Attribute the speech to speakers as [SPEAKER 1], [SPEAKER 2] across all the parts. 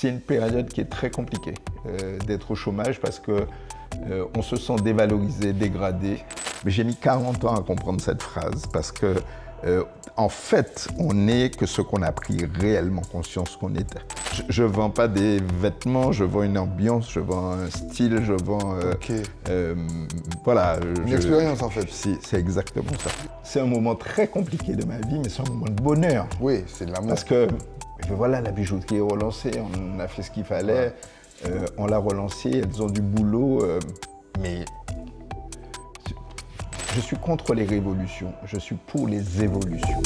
[SPEAKER 1] c'est une période qui est très compliquée d'être au chômage parce que on se sent dévalorisé, dégradé. Mais j'ai mis 40 ans à comprendre cette phrase parce que en fait, on n'est que ce qu'on a pris réellement conscience qu'on était. Je ne vends pas des vêtements, je vends une ambiance, je vends un style, je vends... voilà.
[SPEAKER 2] Une expérience en fait.
[SPEAKER 1] C'est exactement ça. C'est un moment très compliqué de ma vie, mais c'est un moment de bonheur.
[SPEAKER 2] Oui, c'est de l'amour.
[SPEAKER 1] Parce que voilà, la bijouterie est relancée, on a fait ce qu'il fallait, on l'a relancée, elles ont du boulot, mais... Je suis contre les révolutions, je suis pour les évolutions.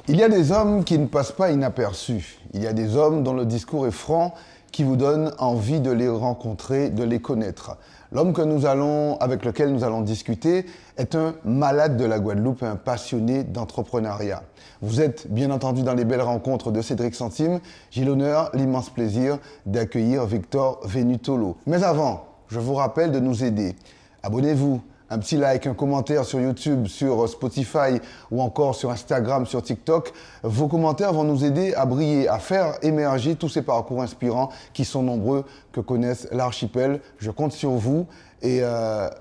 [SPEAKER 2] Il y a des hommes qui ne passent pas inaperçus. Il y a des hommes dont le discours est franc, qui vous donne envie de les rencontrer, de les connaître. L'homme avec lequel nous allons discuter est un malade de la Guadeloupe et un passionné d'entrepreneuriat. Vous êtes bien entendu dans les belles rencontres de Cédric Centime. J'ai l'honneur, l'immense plaisir d'accueillir Victor Venutolo. Mais avant, je vous rappelle de nous aider. Abonnez-vous, un petit like, un commentaire sur YouTube, sur Spotify ou encore sur Instagram, sur TikTok. Vos commentaires vont nous aider à briller, à faire émerger tous ces parcours inspirants qui sont nombreux, que connaissent l'archipel. Je compte sur vous et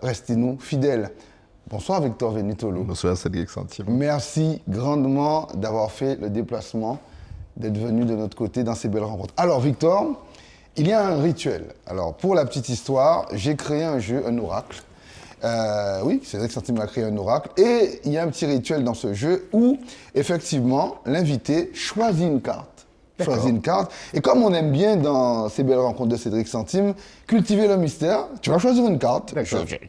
[SPEAKER 2] restez-nous fidèles. Bonsoir Victor Venutolo.
[SPEAKER 1] Bonsoir Cédric Centime.
[SPEAKER 2] Merci grandement d'avoir fait le déplacement, d'être venu de notre côté dans ces belles rencontres. Alors Victor, il y a un rituel. Alors pour la petite histoire, j'ai créé un jeu, un oracle. Oui, Cédric Centime a créé un oracle. Et il y a un petit rituel dans ce jeu où, effectivement, l'invité choisit une carte. Choisit une carte. Et comme on aime bien dans ces belles rencontres de Cédric Centime, cultiver le mystère, tu vas choisir une carte.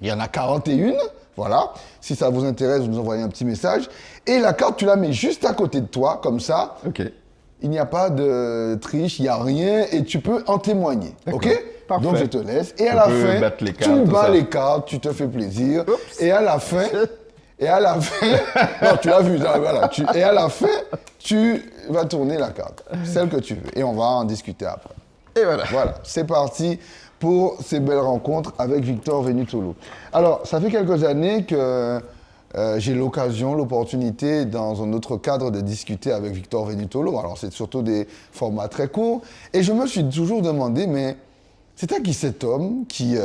[SPEAKER 2] Il y en a 41. Voilà. Si ça vous intéresse, vous nous envoyez un petit message. Et la carte, tu la mets juste à côté de toi, comme ça.
[SPEAKER 1] OK.
[SPEAKER 2] Il n'y a pas de triche, il n'y a rien. Et tu peux en témoigner. OK ?
[SPEAKER 1] Parfait.
[SPEAKER 2] Donc je te laisse. Et à la fin, tu bats les cartes, tu te fais plaisir.
[SPEAKER 1] Oups.
[SPEAKER 2] Et à la fin, non, tu l'as vu, voilà. Et à la fin, tu vas tourner la carte, celle que tu veux. Et on va en discuter après.
[SPEAKER 1] Et voilà.
[SPEAKER 2] Voilà, c'est parti pour ces belles rencontres avec Victor Venutolo. Alors, ça fait quelques années que j'ai l'opportunité, dans un autre cadre, de discuter avec Victor Venutolo. Alors, c'est surtout des formats très courts. Et je me suis toujours demandé, mais c'était qui cet homme qui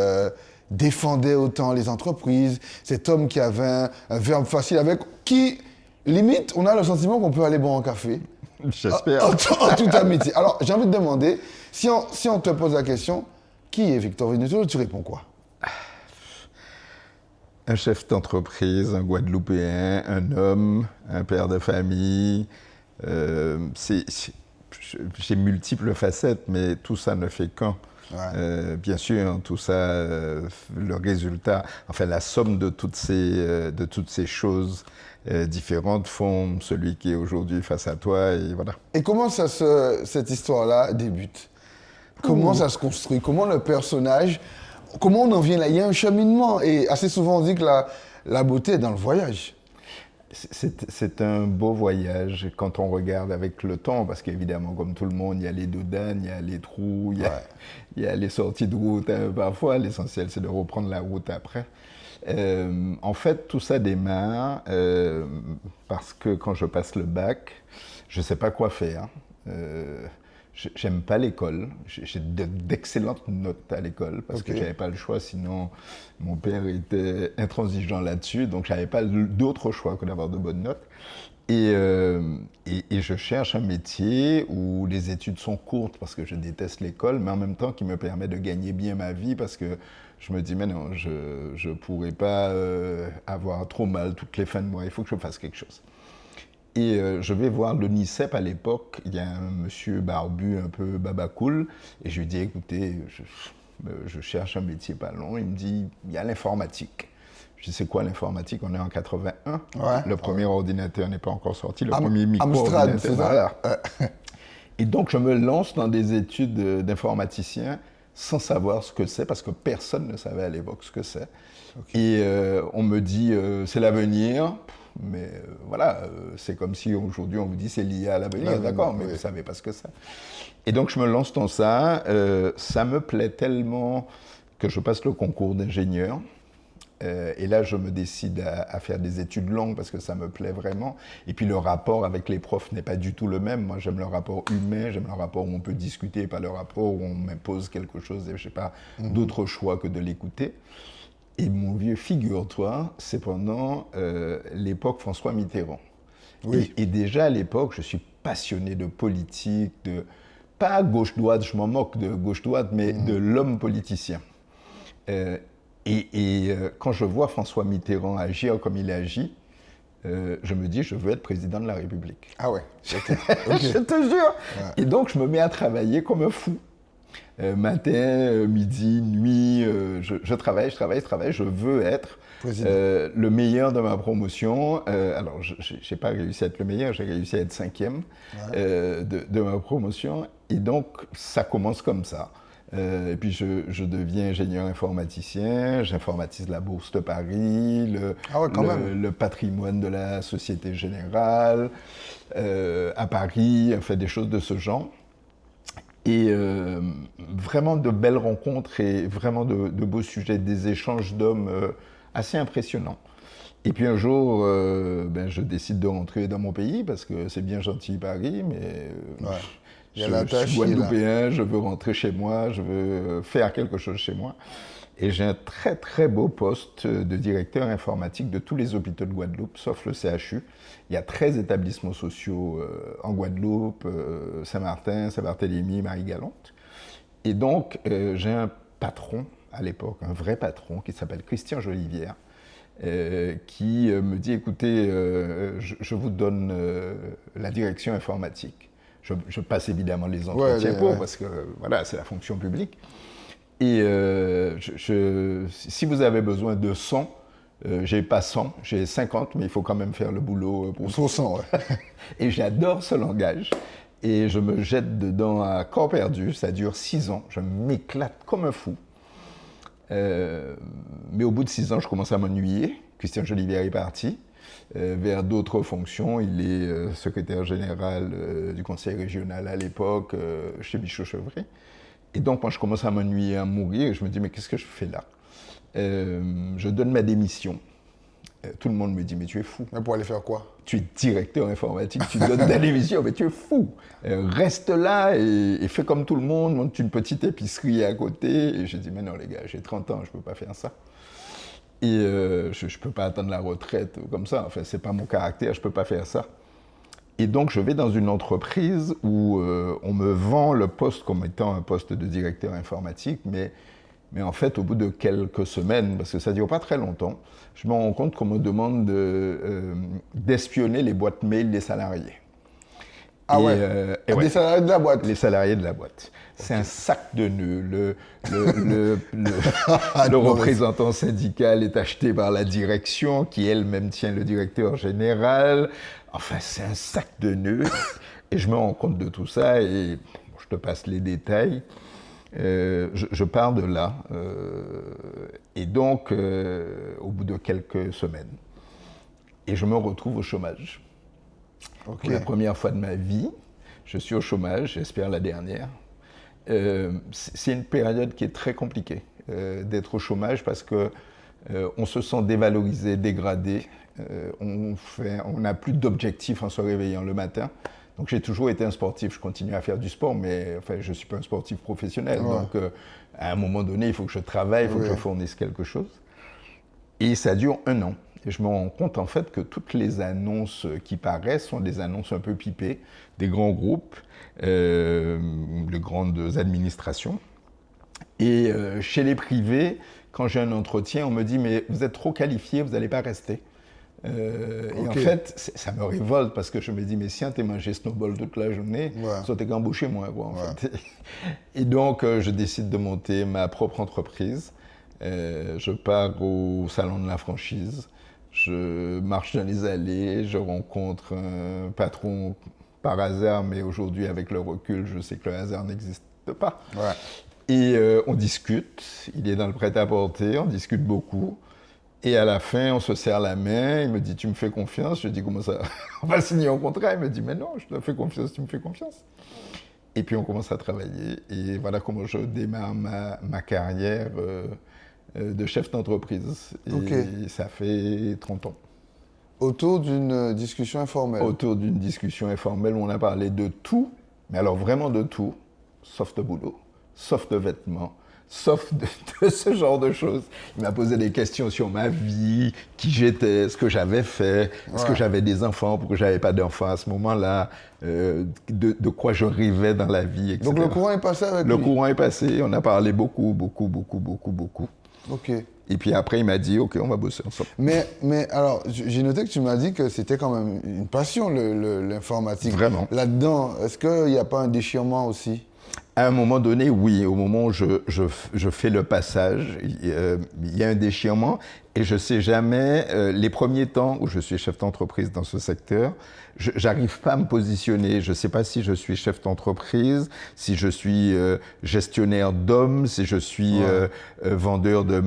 [SPEAKER 2] défendait autant les entreprises, cet homme qui avait un verbe facile, avec qui, limite, on a le sentiment qu'on peut aller boire un café.
[SPEAKER 1] J'espère.
[SPEAKER 2] En toute amitié. Alors, j'ai envie de demander, si on te pose la question, qui est Victor Venutolo, tu réponds quoi?
[SPEAKER 1] Un chef d'entreprise, un Guadeloupéen, un homme, un père de famille. J'ai multiples facettes, mais tout ça ne fait qu'un. Ouais. Bien sûr, tout ça, le résultat, enfin la somme de toutes ces choses différentes font celui qui est aujourd'hui face à toi, et voilà.
[SPEAKER 2] Et comment cette histoire-là débute? Comment ça se construit? Comment le personnage, comment on en vient là? Il y a un cheminement, et assez souvent on dit que la beauté est dans le voyage.
[SPEAKER 1] C'est un beau voyage quand on regarde avec le temps, parce qu'évidemment, comme tout le monde, il y a les doudanes, il y a les trous, il y a les sorties de route parfois. L'essentiel, c'est de reprendre la route après. En fait, tout ça démarre parce que quand je passe le bac, je ne sais pas quoi faire. J'aime pas l'école. J'ai d'excellentes notes à l'école parce que j'avais pas le choix, sinon mon père était intransigeant là-dessus, donc j'avais pas d'autre choix que d'avoir de bonnes notes. Et je cherche un métier où les études sont courtes parce que je déteste l'école, mais en même temps qui me permet de gagner bien ma vie parce que je me dis, mais non, je pourrais pas avoir trop mal toutes les fins de mois, il faut que je fasse quelque chose. Et je vais voir l'ONICEP à l'époque, il y a un monsieur barbu un peu babacool, et je lui dis, écoutez, je cherche un métier pas long. Il me dit, il y a l'informatique. Je dis, c'est quoi l'informatique? On est en 81, le premier ordinateur n'est pas encore sorti, le premier micro-ordinateur.
[SPEAKER 2] Amstrad, c'est ça?
[SPEAKER 1] Et donc je me lance dans des études d'informaticien sans savoir ce que c'est, parce que personne ne savait à l'époque ce que c'est. Et on me dit, c'est l'avenir. Mais voilà, c'est comme si aujourd'hui on vous dit c'est lié à l'avenir, d'accord, mais vous ne savez pas ce que c'est. Et donc je me lance dans ça, ça me plaît tellement que je passe le concours d'ingénieur. Et là, je me décide à faire des études longues parce que ça me plaît vraiment. Et puis le rapport avec les profs n'est pas du tout le même. Moi, j'aime le rapport humain, j'aime le rapport où on peut discuter, pas le rapport où on m'impose quelque chose et je n'ai pas d'autre choix que de l'écouter. Et mon vieux, figure-toi, c'est pendant l'époque François Mitterrand.
[SPEAKER 2] Oui.
[SPEAKER 1] Et déjà à l'époque, je suis passionné de politique, pas gauche-droite, je m'en moque de gauche-droite, mais de l'homme politicien. Quand je vois François Mitterrand agir comme il agit, je me dis, je veux être président de la République.
[SPEAKER 2] Ah ouais, okay.
[SPEAKER 1] Je te jure. Ouais. Et donc, je me mets à travailler comme un fou. Matin, midi, nuit, je travaille, je veux être le meilleur de ma promotion. Alors, je n'ai pas réussi à être le meilleur, j'ai réussi à être 5e de ma promotion. Et donc, ça commence comme ça. Et puis, je deviens ingénieur informaticien, j'informatise la Bourse de Paris, le patrimoine de la Société Générale, à Paris, on fait des choses de ce genre. Et vraiment de belles rencontres et vraiment de beaux sujets, des échanges d'hommes assez impressionnants. Et puis un jour, je décide de rentrer dans mon pays parce que c'est bien gentil Paris, mais je suis guadeloupéen, je veux rentrer chez moi, je veux faire quelque chose chez moi. Et j'ai un très très beau poste de directeur informatique de tous les hôpitaux de Guadeloupe, sauf le CHU. Il y a 13 établissements sociaux en Guadeloupe, Saint-Martin, Saint-Barthélemy, Marie-Galante. Et donc, j'ai un patron à l'époque, un vrai patron, qui s'appelle Christian Jolivière, qui me dit, écoutez, je vous donne la direction informatique. Je passe évidemment les entretiens parce que voilà, c'est la fonction publique. Et si vous avez besoin de 100, j'ai pas 100, j'ai 50, mais il faut quand même faire le boulot pour
[SPEAKER 2] 100. Ouais.
[SPEAKER 1] Et j'adore ce langage. Et je me jette dedans à corps perdu. Ça dure 6 ans. Je m'éclate comme un fou. Mais au bout de 6 ans, je commence à m'ennuyer. Christian Jolivière est parti vers d'autres fonctions. Il est secrétaire général du conseil régional à l'époque, chez Michaud-Chevry. Et donc, moi, je commence à m'ennuyer, à mourir, et je me dis, mais qu'est-ce que je fais là ? Je donne ma démission. Tout le monde me dit, mais tu es fou.
[SPEAKER 2] Mais pour aller faire quoi ?
[SPEAKER 1] Tu es directeur informatique, tu donnes ta démission, mais tu es fou. Reste là et fais comme tout le monde, monte une petite épicerie à côté. Et j'ai dit, mais non les gars, j'ai 30 ans, je ne peux pas faire ça. Et je ne peux pas attendre la retraite comme ça. Enfin, ce n'est pas mon caractère, je ne peux pas faire ça. Et donc, je vais dans une entreprise où on me vend le poste comme étant un poste de directeur informatique, mais en fait, au bout de quelques semaines, parce que ça ne dure pas très longtemps, je me rends compte qu'on me demande d'espionner les boîtes mail des salariés.
[SPEAKER 2] Ah des salariés de la boîte.
[SPEAKER 1] Les salariés de la boîte. C'est un sac de nœuds. Le représentant syndical est acheté par la direction, qui elle-même tient le directeur général. Enfin, c'est un sac de nœuds. Et je me rends compte de tout ça et je te passe les détails. Je pars de là. Et donc, au bout de quelques semaines, et je me retrouve au chômage. Okay. Pour la première fois de ma vie, je suis au chômage, j'espère la dernière. C'est une période qui est très compliquée d'être au chômage parce qu'on se sent dévalorisé, dégradé. On n'a plus d'objectifs en se réveillant le matin. Donc j'ai toujours été un sportif, je continue à faire du sport, mais enfin, je ne suis pas un sportif professionnel. Ouais. Donc à un moment donné, il faut que je travaille, il faut que je fournisse quelque chose. Et ça dure 1 an. Et je me rends compte en fait que toutes les annonces qui paraissent sont des annonces un peu pipées, des grands groupes, de grandes administrations. Et chez les privés, quand j'ai un entretien, on me dit « mais vous êtes trop qualifié, vous n'allez pas rester ». Et en fait, ça me révolte parce que je me dis, mais si t'es mangé snowball toute la journée, ça t'es qu'embauché moi, quoi, en fait. Et donc, je décide de monter ma propre entreprise. Je pars au salon de la franchise. Je marche dans les allées, je rencontre un patron par hasard, mais aujourd'hui, avec le recul, je sais que le hasard n'existe pas. Ouais. Et on discute, il est dans le prêt-à-porter, on discute beaucoup. Et à la fin, on se serre la main, il me dit « tu me fais confiance ?» Je dis « comment ça ? On va signer un contrat ?» Il me dit « mais non, je te fais confiance, tu me fais confiance. » Et puis on commence à travailler. Et voilà comment je démarre ma carrière de chef d'entreprise. Et ça fait 30 ans.
[SPEAKER 2] Autour d'une discussion informelle.
[SPEAKER 1] Autour d'une discussion informelle où on a parlé de tout, mais alors vraiment de tout, sauf de boulot, sauf de vêtements, sauf de ce genre de choses. Il m'a posé des questions sur ma vie, qui j'étais, ce que j'avais fait, est-ce que j'avais des enfants, pourquoi je n'avais pas d'enfants à ce moment-là, de quoi je rêvais dans la vie, etc.
[SPEAKER 2] Donc le courant est passé avec lui?
[SPEAKER 1] Le courant est passé, on a parlé beaucoup.
[SPEAKER 2] Ok.
[SPEAKER 1] Et puis après, il m'a dit, OK, on va bosser ensemble.
[SPEAKER 2] Mais alors, j'ai noté que tu m'as dit que c'était quand même une passion, l'informatique.
[SPEAKER 1] Vraiment.
[SPEAKER 2] Là-dedans, est-ce qu'il n'y a pas un déchirement aussi?
[SPEAKER 1] À un moment donné, oui. Au moment où je fais le passage, il y a un déchirement. Et je ne sais jamais, les premiers temps où je suis chef d'entreprise dans ce secteur, je n'arrive pas à me positionner. Je ne sais pas si je suis chef d'entreprise, si je suis gestionnaire d'hommes, si je suis vendeur de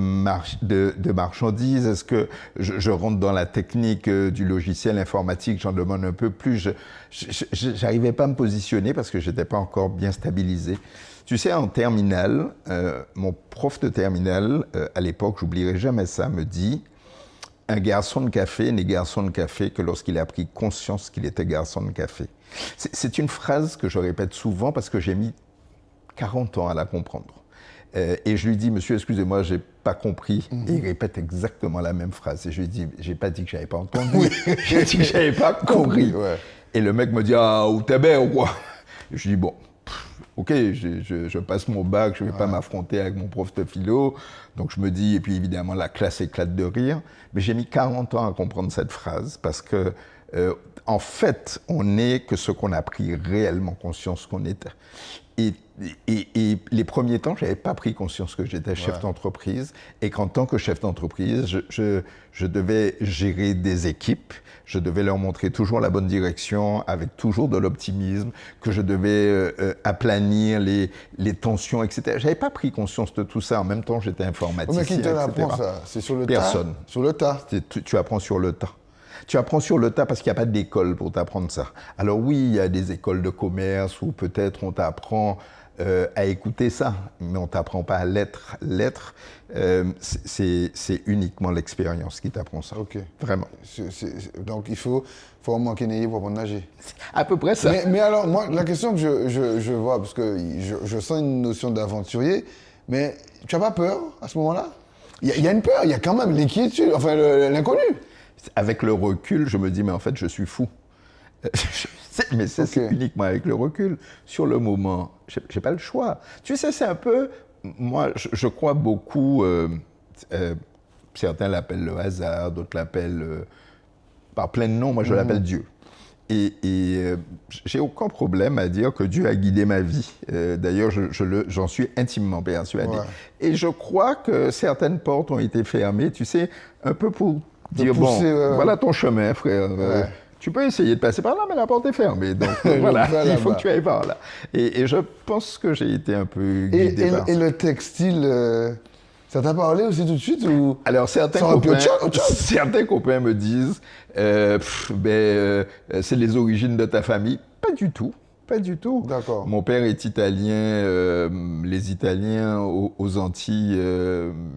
[SPEAKER 1] marchandises. Est-ce que je rentre dans la technique du logiciel informatique? J'en demande un peu plus. Je n'arrivais pas à me positionner parce que je n'étais pas encore bien stabilisé. Tu sais, en terminale, mon prof de terminale, à l'époque, j'oublierai jamais ça, me dit « Un garçon de café n'est garçon de café que lorsqu'il a pris conscience qu'il était garçon de café ». C'est une phrase que je répète souvent parce que j'ai mis 40 ans à la comprendre. Et je lui dis « Monsieur, excusez-moi, j'ai pas compris ». Et il répète exactement la même phrase. Et je lui dis « J'ai pas dit que j'avais pas entendu, j'ai dit que j'avais pas compris ». Et le mec me dit « Ah, ou t'es bête ou quoi ?» Je dis « Bon. » OK, je passe mon bac, je ne vais pas m'affronter avec mon prof de philo. Donc je me dis, et puis évidemment la classe éclate de rire. Mais j'ai mis 40 ans à comprendre cette phrase parce que, en fait, on n'est que ce qu'on a pris réellement conscience qu'on était. Et les premiers temps, je n'avais pas pris conscience que j'étais chef d'entreprise et qu'en tant que chef d'entreprise, je devais gérer des équipes, je devais leur montrer toujours la bonne direction avec toujours de l'optimisme, que je devais aplanir les tensions, etc. Je n'avais pas pris conscience de tout ça. En même temps, j'étais informaticien,
[SPEAKER 2] mais qui te l'apprend ça? C'est sur le tas?
[SPEAKER 1] Personne.
[SPEAKER 2] Sur le tas?
[SPEAKER 1] Tu apprends sur le tas. Tu apprends sur le tas parce qu'il n'y a pas d'école pour t'apprendre ça. Alors oui, il y a des écoles de commerce où peut-être on t'apprend à écouter ça, mais on ne t'apprend pas à l'être. L'être, c'est uniquement l'expérience qui t'apprend ça.
[SPEAKER 2] OK.
[SPEAKER 1] Vraiment.
[SPEAKER 2] Donc il faut au moins qu'il n'ait pour apprendre à nager.
[SPEAKER 1] À peu près ça.
[SPEAKER 2] Mais alors, moi, la question que je vois, parce que je sens une notion d'aventurier, mais tu n'as pas peur à ce moment-là? Il y a une peur, il y a quand même l'inquiétude, enfin l'inconnu.
[SPEAKER 1] Avec le recul, je me dis, mais en fait, je suis fou. Mais c'est uniquement avec le recul. Sur le moment, j'ai pas le choix. Tu sais, c'est un peu... Moi, je crois beaucoup... certains l'appellent le hasard, d'autres l'appellent par plein de noms. Moi, je l'appelle Dieu. Et j'ai aucun problème à dire que Dieu a guidé ma vie. D'ailleurs, j'en suis intimement persuadé. Ouais. Et je crois que certaines portes ont été fermées, tu sais, un peu pour dire, pousser, voilà ton chemin, frère. Tu peux essayer de passer par là, mais la porte est fermée. Donc voilà, il faut que tu ailles par là. Et je pense que j'ai été un peu guidé par ça.
[SPEAKER 2] Et le textile, ça t'a parlé aussi tout de suite ou...
[SPEAKER 1] Alors certains copains me disent, c'est les origines de ta famille. Pas du tout. Pas du tout.
[SPEAKER 2] D'accord.
[SPEAKER 1] Mon père est italien. Les Italiens aux Antilles,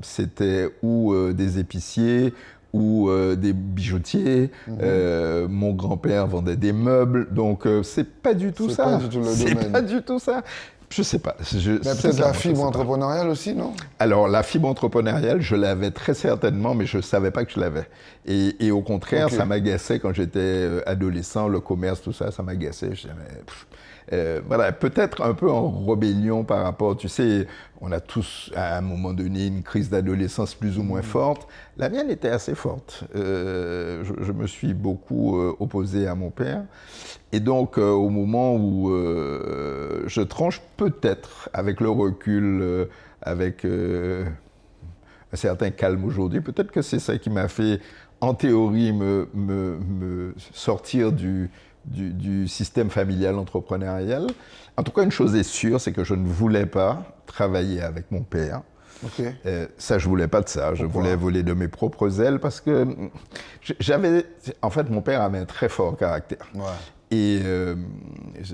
[SPEAKER 1] c'était ou des épiciers ou des bijoutiers. Mon grand-père vendait des meubles. Donc, c'est pas du tout ça.
[SPEAKER 2] C'est pas du tout le domaine.
[SPEAKER 1] C'est pas du tout ça. Je sais pas.
[SPEAKER 2] Mais peut-être la fibre entrepreneuriale aussi, non? Alors,
[SPEAKER 1] la fibre entrepreneuriale, je l'avais très certainement, mais je ne savais pas que je l'avais. Et au contraire, ça m'agaçait quand j'étais adolescent, le commerce, tout ça, ça m'agaçait. Je disais, voilà, peut-être un peu en rébellion par rapport, tu sais, on a tous, à un moment donné, une crise d'adolescence plus ou moins forte. La mienne était assez forte. Je me suis beaucoup opposé à mon père. Et donc, au moment où je tranche peut-être, avec le recul, avec un certain calme aujourd'hui, peut-être que c'est ça qui m'a fait, en théorie, me sortir du système familial entrepreneurial. En tout cas, une chose est sûre, c'est que je ne voulais pas travailler avec mon père. Ça, je ne voulais pas de ça. Je voulais voler de mes propres ailes parce que j'avais... En fait, mon père avait un très fort caractère. Et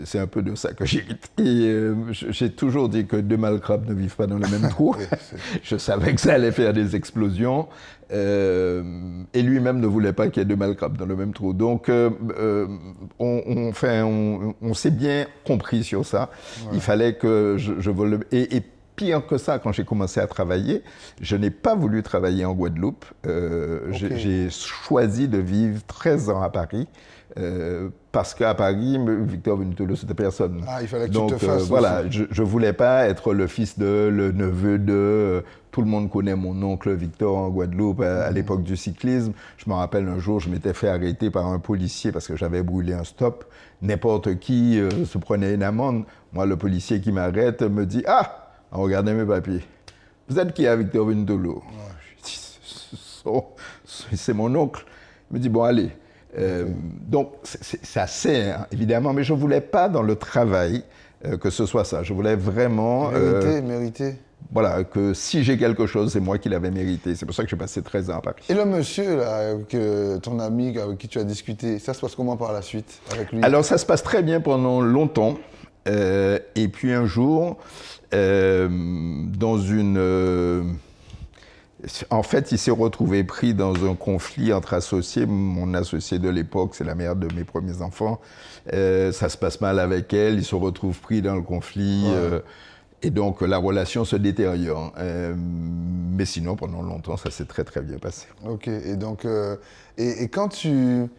[SPEAKER 1] c'est un peu de ça que j'hérite. Et j'ai toujours dit que deux malcrapes ne vivent pas dans le même trou. Je savais que ça allait faire des explosions. Et lui-même ne voulait pas qu'il y ait deux malcrapes dans le même trou. Donc, on s'est bien compris sur ça. Ouais. Il fallait que je vole... Et pire que ça, quand j'ai commencé à travailler, je n'ai pas voulu travailler en Guadeloupe. J'ai choisi de vivre 13 ans à Paris. Parce qu'à Paris, Victor Vunitolo, c'était personne.
[SPEAKER 2] Ah, il fallait que tu te fasses
[SPEAKER 1] voilà, je ne voulais pas être le fils de, le neveu de... tout le monde connaît mon oncle Victor en Guadeloupe à l'époque du cyclisme. Je me rappelle un jour, je m'étais fait arrêter par un policier parce que j'avais brûlé un stop. N'importe qui se prenait une amende. Moi, le policier qui m'arrête me dit « Ah !» Regardez mes papiers. « Vous êtes qui à Victor Vunitolo ?» C'est mon oncle. Il me dit « Bon, allez. » Donc, c'est assez, hein, évidemment, mais je ne voulais pas dans le travail que ce soit ça. Je voulais vraiment...
[SPEAKER 2] Mériter.
[SPEAKER 1] Voilà, que si j'ai quelque chose, c'est moi qui l'avais mérité. C'est pour ça que j'ai passé 13 ans à Paris.
[SPEAKER 2] Et le monsieur, là, ton ami avec qui tu as discuté, ça se passe comment par la suite avec lui?
[SPEAKER 1] Alors, ça se passe très bien pendant longtemps. Et puis un jour, dans une... En fait, il s'est retrouvé pris dans un conflit entre associés. Mon associé de l'époque, c'est la mère de mes premiers enfants. Ça se passe mal avec elle, il se retrouve pris dans le conflit. Ouais. Et donc, la relation se détériore. Mais sinon, pendant longtemps, ça s'est très, très bien passé.
[SPEAKER 2] Ok, et donc, et quand tu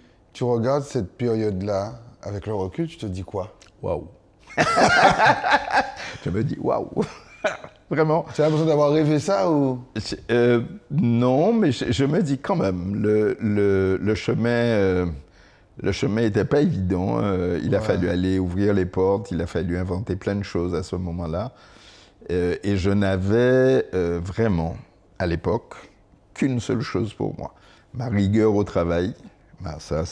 [SPEAKER 2] regardes cette période-là, avec le recul, tu te dis quoi?
[SPEAKER 1] Waouh. Je me dis waouh. Vraiment.
[SPEAKER 2] Tu as l'impression d'avoir rêvé ça ou?
[SPEAKER 1] Non, mais je me dis quand même, le chemin n'était pas évident. Il a fallu aller ouvrir les portes, il a fallu inventer plein de choses à ce moment-là. Et je n'avais vraiment, à l'époque, qu'une seule chose pour moi. Ma rigueur au travail. Ben, ça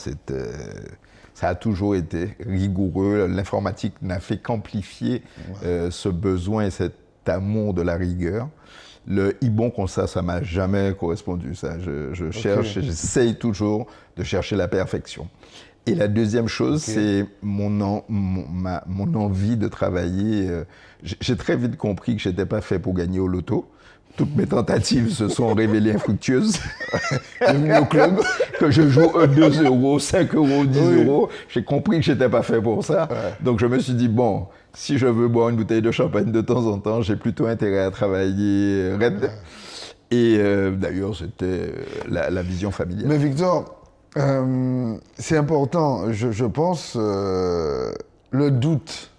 [SPEAKER 1] a toujours été rigoureux. L'informatique n'a fait qu'amplifier ce besoin et cet amour de la rigueur. Le bon comme ça m'a jamais correspondu. Ça, je cherche, j'essaye toujours de chercher la perfection. Et la deuxième chose, c'est mon envie de travailler. J'ai très vite compris que je n'étais pas fait pour gagner au loto. Toutes mes tentatives se sont révélées infructueuses.
[SPEAKER 2] Bienvenue au club.
[SPEAKER 1] Que je joue 2 euros, 5 euros, 10 euros. J'ai compris que je n'étais pas fait pour ça. Ouais. Donc je me suis dit, bon, si je veux boire une bouteille de champagne de temps en temps, j'ai plutôt intérêt à travailler raide. Ouais. Et d'ailleurs, c'était la vision familiale.
[SPEAKER 2] Mais Victor, c'est important, je pense, le doute.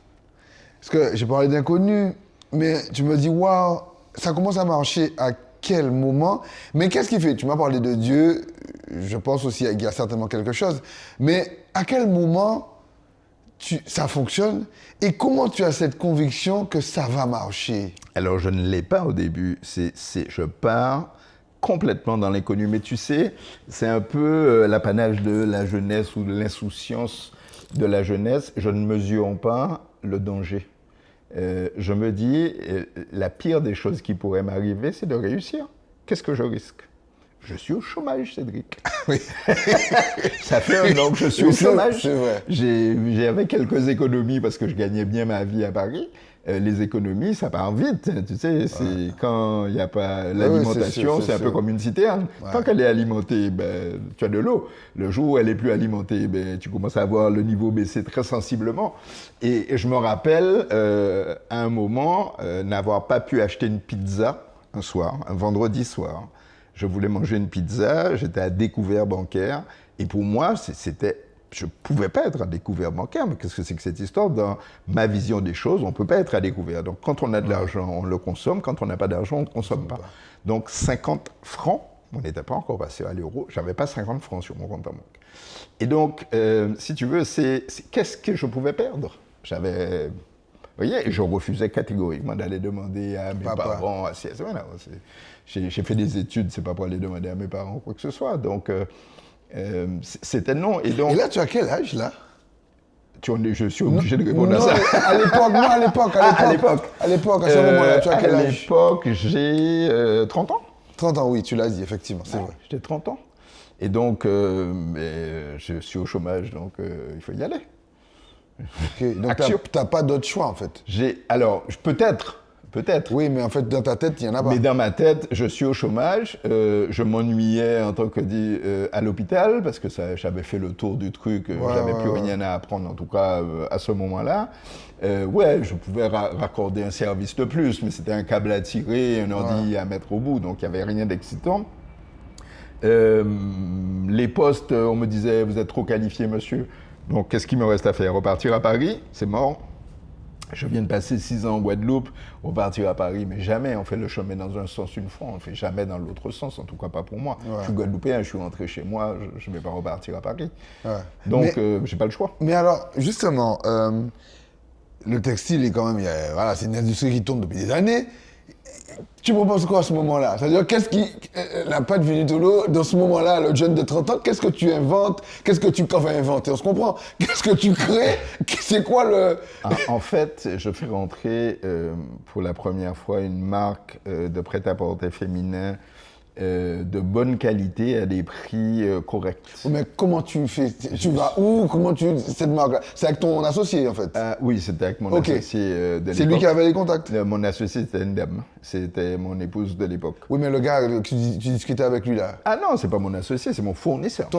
[SPEAKER 2] Parce que j'ai parlé d'inconnu, mais tu me dis, waouh, ça commence à marcher à quel moment? Mais qu'est-ce qui fait? Tu m'as parlé de Dieu, je pense aussi qu'il y a certainement quelque chose, mais à quel moment ça fonctionne et comment tu as cette conviction que ça va marcher?
[SPEAKER 1] Alors, je ne l'ai pas au début. Je pars complètement dans l'inconnu. Mais tu sais, c'est un peu l'apanage de la jeunesse ou de l'insouciance de la jeunesse. Je ne mesure pas le danger. Je me dis, la pire des choses qui pourraient m'arriver, c'est de réussir. Qu'est-ce que je risque? Je suis au chômage, Cédric. Oui. Ça fait un an que je suis au chômage.
[SPEAKER 2] C'est vrai.
[SPEAKER 1] J'avais quelques économies parce que je gagnais bien ma vie à Paris. Les économies, ça part vite. Tu sais, quand il n'y a pas l'alimentation, c'est un peu comme une citerne. Ouais. Tant qu'elle est alimentée, ben, tu as de l'eau. Le jour où elle n'est plus alimentée, ben, tu commences à voir le niveau baisser très sensiblement. Et je me rappelle, à un moment, n'avoir pas pu acheter une pizza un soir, un vendredi soir. Je voulais manger une pizza, j'étais à découvert bancaire. Et pour moi, je ne pouvais pas être à découvert bancaire, mais qu'est-ce que c'est que cette histoire? Dans ma vision des choses, on ne peut pas être à découvert. Donc, quand on a de l'argent, on le consomme. Quand on n'a pas d'argent, on ne consomme pas. Donc, 50 francs, on n'était pas encore passé à l'euro. Je n'avais pas 50 francs sur mon compte en banque. Et donc, si tu veux, qu'est-ce que je pouvais perdre? J'avais... Vous voyez, je refusais catégoriquement d'aller demander à mes parents. J'ai fait des études, c'est pas pour aller demander à mes parents quoi que ce soit. Donc, c'était non. Et
[SPEAKER 2] là, tu as quel âge, là?
[SPEAKER 1] Je suis obligé de répondre à ça.
[SPEAKER 2] À l'époque, à ce moment-là, tu as quel âge?
[SPEAKER 1] À l'époque, j'ai 30 ans.
[SPEAKER 2] 30 ans, oui, tu l'as dit, effectivement, c'est vrai.
[SPEAKER 1] J'étais 30 ans. Et donc, je suis au chômage, donc il faut y aller.
[SPEAKER 2] Ok, donc
[SPEAKER 1] Action.
[SPEAKER 2] t'as pas d'autre choix en fait.
[SPEAKER 1] Alors, peut-être.
[SPEAKER 2] Oui, mais en fait, dans ta tête, il y en a pas.
[SPEAKER 1] Mais dans ma tête, je suis au chômage. Je m'ennuyais en tant que dit à l'hôpital parce que j'avais fait le tour du truc. J'avais plus rien à apprendre, en tout cas à ce moment-là. Ouais, je pouvais raccorder un service de plus, mais c'était un câble à tirer, un ordi à mettre au bout, donc il n'y avait rien d'excitant. Les postes, on me disait, vous êtes trop qualifié, monsieur. Donc, qu'est-ce qu'il me reste à faire? Repartir à Paris? C'est mort. Je viens de passer 6 ans en Guadeloupe, repartir à Paris, mais jamais on fait le chemin dans un sens une fois, on ne le fait jamais dans l'autre sens, en tout cas pas pour moi. Ouais. Je suis guadeloupéen, je suis rentré chez moi, je ne vais pas repartir à Paris. Ouais. Donc, j'ai pas le choix.
[SPEAKER 2] Mais alors, justement, le textile est quand même, voilà, c'est une industrie qui tourne depuis des années. Tu proposes quoi à ce moment-là? C'est-à-dire, la pâte Vinitolo, dans ce moment-là, le jeune de 30 ans, qu'est-ce que tu inventes? Qu'est-ce que tu vas inventer? On se comprend. Qu'est-ce que tu crées? C'est quoi le...
[SPEAKER 1] En fait, je fais rentrer pour la première fois une marque de prêt-à-porter féminin de bonne qualité à des prix corrects.
[SPEAKER 2] Mais comment tu fais? Tu vas où? Cette marque-là? C'est avec ton associé, en fait?
[SPEAKER 1] Oui, c'était avec mon associé de l'époque.
[SPEAKER 2] C'est lui qui avait les contacts?
[SPEAKER 1] Mon associé, c'était une dame. C'était mon épouse de l'époque.
[SPEAKER 2] Oui, mais le gars, tu discutais avec lui, là?
[SPEAKER 1] Ah non, c'est pas mon associé, c'est mon fournisseur.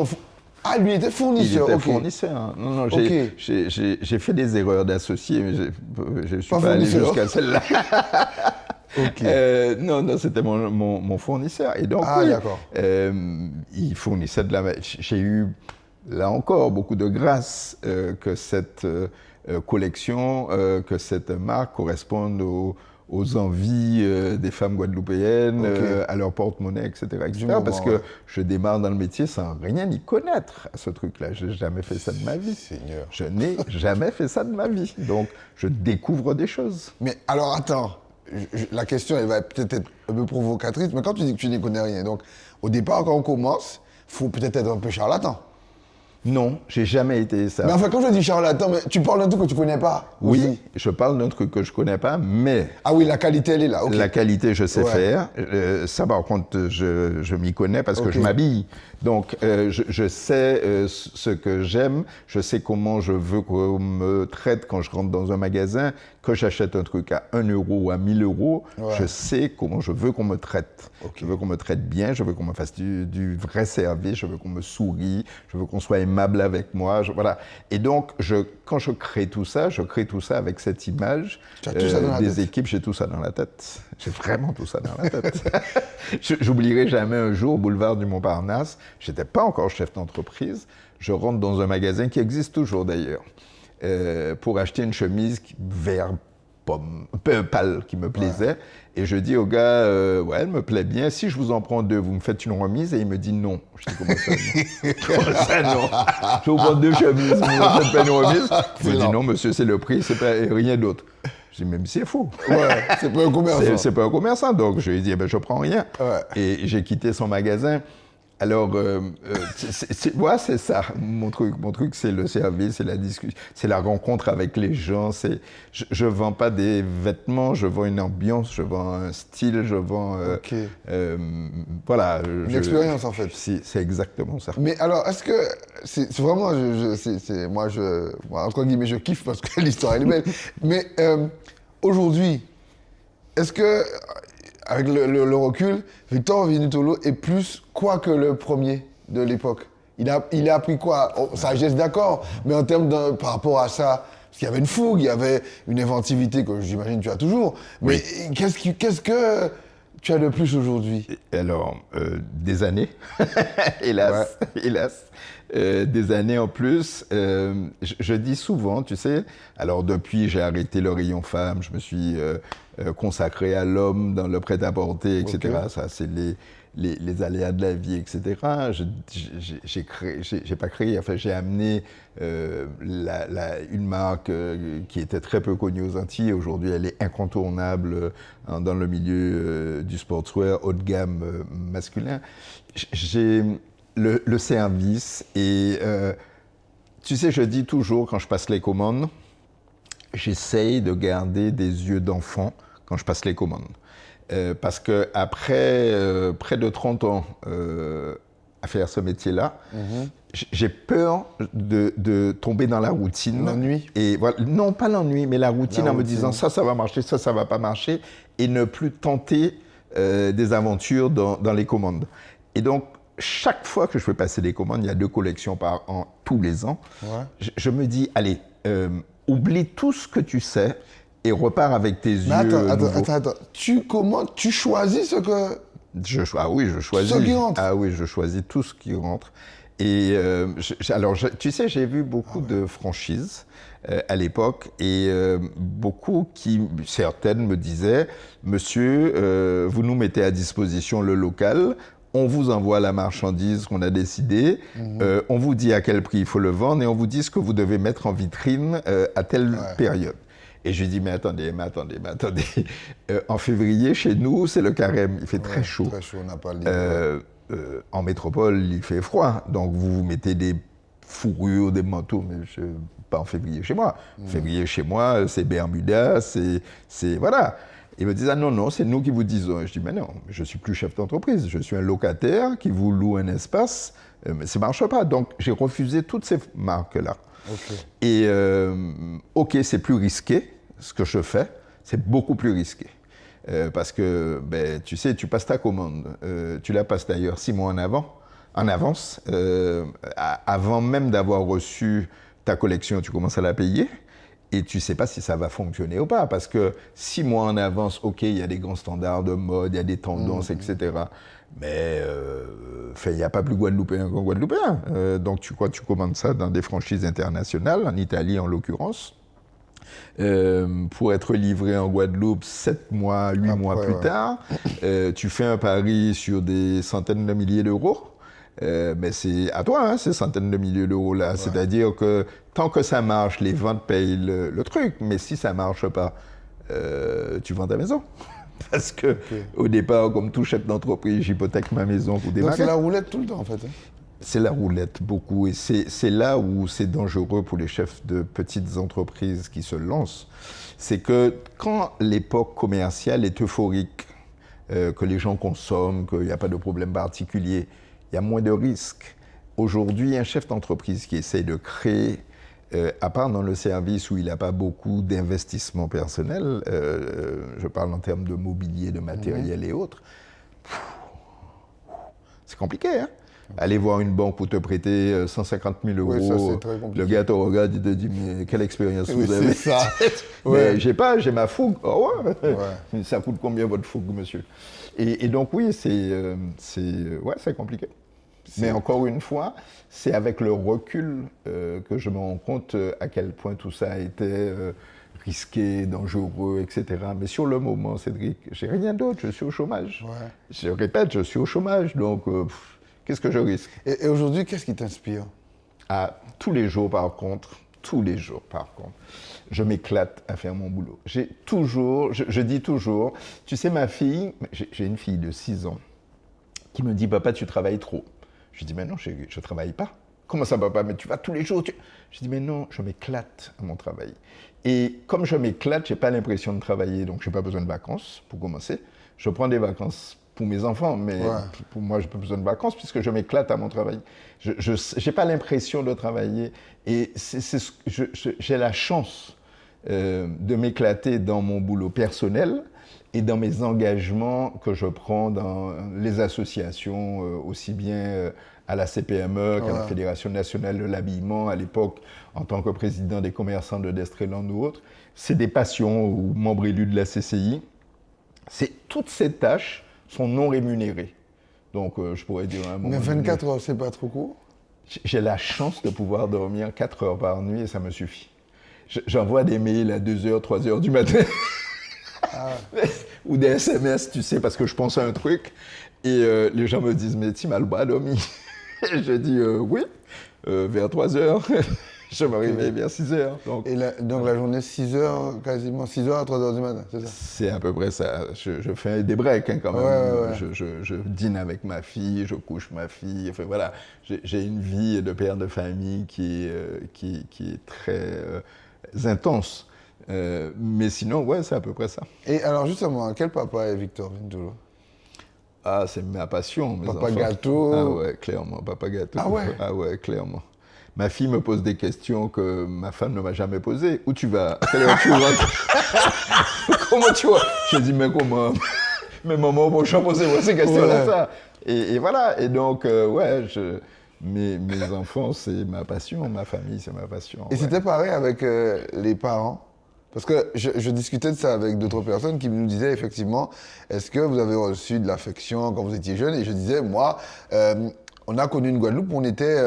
[SPEAKER 2] Ah, lui était fournisseur?
[SPEAKER 1] Il était fournisseur. Non, j'ai fait des erreurs d'associé, mais je ne suis pas allé jusqu'à celle-là. Non, c'était mon fournisseur. Et donc,
[SPEAKER 2] d'accord.
[SPEAKER 1] Il fournissait de la... J'ai eu, là encore, beaucoup de grâce que cette collection, que cette marque corresponde aux envies des femmes guadeloupéennes, à leur porte-monnaie, etc. Parce que je démarre dans le métier sans rien y connaître à ce truc-là. Je n'ai jamais fait ça de ma vie.
[SPEAKER 2] Seigneur.
[SPEAKER 1] Je n'ai jamais fait ça de ma vie. Donc, je découvre des choses.
[SPEAKER 2] Mais alors, attends. La question, elle va peut-être être un peu provocatrice, mais quand tu dis que tu n'y connais rien, donc au départ, quand on commence, il faut peut-être être un peu charlatan.
[SPEAKER 1] Non, j'ai jamais été ça.
[SPEAKER 2] Mais enfin, quand je dis charlatan, mais tu parles d'un truc que tu connais pas.
[SPEAKER 1] Oui,
[SPEAKER 2] aussi.
[SPEAKER 1] Je parle d'un truc que je connais pas, mais...
[SPEAKER 2] Ah oui, la qualité, elle est là.
[SPEAKER 1] La qualité, je sais faire. Ça, par contre, je m'y connais parce que je m'habille. Donc, je sais ce que j'aime, je sais comment je veux qu'on me traite quand je rentre dans un magasin, que j'achète un truc à 1 euro ou à 1000 euros, je sais comment je veux qu'on me traite. Je veux qu'on me traite bien, je veux qu'on me fasse du vrai service, je veux qu'on me sourie, je veux qu'on soit aimable avec moi. Voilà. Et donc, quand je crée tout ça avec cette image des équipes, j'ai tout ça dans la tête. J'ai vraiment tout ça dans la tête. J'oublierai jamais un jour, au boulevard du Montparnasse, j'étais pas encore chef d'entreprise, je rentre dans un magasin qui existe toujours d'ailleurs, pour acheter une chemise vert pâle qui me plaisait. Et je dis au gars, elle me plaît bien, si je vous en prends 2, vous me faites une remise? Et il me dit non. Je dis, comment ça non? Comment ça non? Je vous prends 2 chemises, vous me faites pas une remise? Il me dit non, monsieur, c'est le prix, c'est pas rien d'autre. Je dis, même c'est faux.
[SPEAKER 2] C'est pas un commerçant.
[SPEAKER 1] C'est pas un commerçant, donc je lui ai dit, je prends rien. Et j'ai quitté son magasin. Alors, c'est ça, mon truc. Mon truc, c'est le service, c'est la discussion, c'est la rencontre avec les gens. Je vends pas des vêtements, je vends une ambiance, je vends un style, je vends... voilà.
[SPEAKER 2] Une expérience, en fait.
[SPEAKER 1] C'est exactement ça.
[SPEAKER 2] Mais alors, est-ce que... C'est vraiment... moi, entre guillemets, je kiffe parce que l'histoire, elle est belle. Mais aujourd'hui, est-ce que... Avec le recul, Victor Vinitolo est plus quoi que le premier de l'époque. Il a appris quoi? Sagesse, d'accord, mais en termes par rapport à ça, parce qu'il y avait une fougue, il y avait une inventivité que j'imagine tu as toujours. Mais qu'est-ce que tu as de plus aujourd'hui?
[SPEAKER 1] Alors, des années, hélas, hélas. Des années en plus. Je dis souvent, tu sais, alors depuis j'ai arrêté le rayon femme, je me suis consacré à l'homme dans le prêt-à-porter, etc. Ça, c'est les aléas de la vie, etc. J'ai amené une marque qui était très peu connue aux Antilles. Aujourd'hui, elle est incontournable dans le milieu du sportswear haut de gamme masculin. J'ai le service et tu sais, je dis toujours quand je passe les commandes, j'essaye de garder des yeux d'enfant quand je passe les commandes. Parce qu'après près de 30 ans à faire ce métier-là. J'ai peur de tomber dans la routine.
[SPEAKER 2] L'ennui?
[SPEAKER 1] Et voilà, non, pas l'ennui, mais la routine en me disant ça va marcher, ça va pas marcher, et ne plus tenter des aventures dans les commandes. Et donc, chaque fois que je fais passer des commandes, il y a 2 collections par an, tous les ans, je me dis, allez, oublie tout ce que tu sais et repars avec tes yeux nouveaux.
[SPEAKER 2] Attends. Tu choisis ce que...
[SPEAKER 1] Ah oui, je choisis.
[SPEAKER 2] Ce qui rentre.
[SPEAKER 1] Ah oui, je choisis tout ce qui rentre. Et alors, tu sais, j'ai vu beaucoup de franchises à l'époque et beaucoup certaines me disaient, monsieur, vous nous mettez à disposition le local, on vous envoie la marchandise qu'on a décidée, on vous dit à quel prix il faut le vendre et on vous dit ce que vous devez mettre en vitrine à telle période. Et je lui dis, mais attendez. En février, chez nous, c'est le carême, il fait très chaud.
[SPEAKER 2] Très chaud, on n'a pas le
[SPEAKER 1] En métropole, il fait froid. Donc, vous mettez des fourrures, des manteaux, mais pas en février chez moi. En février chez moi, c'est Bermuda, c'est voilà. Il me disait, ah non, c'est nous qui vous disons. Et je dis, mais non, je ne suis plus chef d'entreprise, je suis un locataire qui vous loue un espace, mais ça ne marche pas. Donc, j'ai refusé toutes ces marques-là. Et ok, c'est plus risqué, ce que je fais, c'est beaucoup plus risqué. Parce que, tu sais, tu passes ta commande, tu la passes d'ailleurs 6 mois en avance, avant même d'avoir reçu ta collection, tu commences à la payer, et tu ne sais pas si ça va fonctionner ou pas, parce que 6 mois en avance, ok, il y a des grands standards de mode, il y a des tendances, etc., mais il n'y a pas plus guadeloupéen qu'un guadeloupéen. Donc tu commandes ça dans des franchises internationales, en Italie en l'occurrence, pour être livré en Guadeloupe 7 mois, 8 mois plus tard. Tu fais un pari sur des centaines de milliers d'euros. Mais c'est à toi, hein, ces centaines de milliers d'euros là. C'est-à-dire que tant que ça marche, les ventes payent le truc. Mais si ça ne marche pas, tu vends ta maison. Parce que au départ, comme tout chef d'entreprise, j'hypothèque ma maison pour démarrer.
[SPEAKER 2] Donc c'est la roulette tout le temps en fait.
[SPEAKER 1] C'est la roulette beaucoup. Et c'est là où c'est dangereux pour les chefs de petites entreprises qui se lancent. C'est que quand l'époque commerciale est euphorique, que les gens consomment, qu'il n'y a pas de problème particulier, il y a moins de risques. Aujourd'hui, un chef d'entreprise qui essaye de créer, à part dans le service où il n'a pas beaucoup d'investissement personnel, je parle en termes de mobilier, de matériel et autres, c'est compliqué, hein? Aller voir une banque pour te prêter 150 000 euros,
[SPEAKER 2] ça, c'est très compliqué.
[SPEAKER 1] Le gars te regarde, il te dit, mais quelle expérience vous avez?
[SPEAKER 2] C'est ça.
[SPEAKER 1] Mais j'ai ma fougue. Oh ouais. Ça coûte combien votre fougue, monsieur? Et donc oui, c'est compliqué. Mais encore une fois, c'est avec le recul que je me rends compte à quel point tout ça a été risqué, dangereux, etc. Mais sur le moment, Cédric, j'ai rien d'autre, je suis au chômage. Je répète, je suis au chômage, donc qu'est-ce que je risque?
[SPEAKER 2] Et aujourd'hui, qu'est-ce qui t'inspire?
[SPEAKER 1] Tous les jours, par contre, je m'éclate à faire mon boulot. Je dis toujours, tu sais, ma fille, j'ai une fille de 6 ans qui me dit, papa, tu travailles trop. Je dis, mais non, je ne travaille pas. Comment ça, papa? Mais tu vas tous les jours. Je dis, mais non, je m'éclate à mon travail. Et comme je m'éclate, je n'ai pas l'impression de travailler, donc je n'ai pas besoin de vacances, pour commencer. Je prends des vacances pour mes enfants, mais pour moi, je n'ai pas besoin de vacances puisque je m'éclate à mon travail. Je n'ai pas l'impression de travailler. Et j'ai la chance de m'éclater dans mon boulot personnel et dans mes engagements que je prends dans les associations, aussi bien à la CPME qu'à la Fédération nationale de l'habillement, à l'époque, en tant que président des commerçants de Destreland ou autres. C'est des passions, ou membre élu de la CCI. Toutes ces tâches sont non rémunérées. Donc, je pourrais dire à un moment
[SPEAKER 2] Mais 24 heures, c'est pas trop court?
[SPEAKER 1] J'ai la chance de pouvoir dormir 4 heures par nuit et ça me suffit. J'envoie des mails à 2h, 3h du matin. Ou des SMS, tu sais, parce que je pense à un truc. Et les gens me disent, mais tu m'as le bras dormi. Je dis, oui, vers 3h. Je me réveille vers 6h. Donc
[SPEAKER 2] la journée, 6h, quasiment 6h à 3h du matin, c'est ça? C'est
[SPEAKER 1] à peu près ça. Je fais des breaks hein, quand même. Je dîne avec ma fille, je couche ma fille. Enfin, voilà, j'ai une vie de père de famille qui est très intense. Mais sinon, ouais, c'est à peu près ça.
[SPEAKER 2] Et alors justement, quel papa est Victor Vintoulo?
[SPEAKER 1] Ah, c'est ma passion, mes
[SPEAKER 2] Papa
[SPEAKER 1] enfants.
[SPEAKER 2] gâteau.
[SPEAKER 1] Ah ouais, clairement, papa gâteau.
[SPEAKER 2] Ah ouais?
[SPEAKER 1] Ah ouais, clairement. Ma fille me pose des questions que ma femme ne m'a jamais posées. Où tu vas? À quelle heure tu rentres? Comment tu vas? Je dis, mais comment? Mais maman, prochain, posez-moi ces questions-là,
[SPEAKER 2] Ouais.
[SPEAKER 1] ça. Et voilà. Et donc, ouais, mes enfants, c'est ma passion. Ma famille, c'est ma passion.
[SPEAKER 2] Et
[SPEAKER 1] ouais.
[SPEAKER 2] c'était pareil avec les parents? Parce que je discutais de ça avec d'autres personnes qui nous disaient effectivement, est-ce que vous avez reçu de l'affection quand vous étiez jeune? Et je disais, moi, on a connu une Guadeloupe où on était...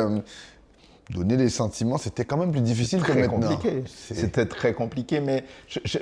[SPEAKER 2] donner des sentiments, c'était quand même plus difficile que
[SPEAKER 1] Très
[SPEAKER 2] maintenant.
[SPEAKER 1] compliqué. C'était très compliqué, mais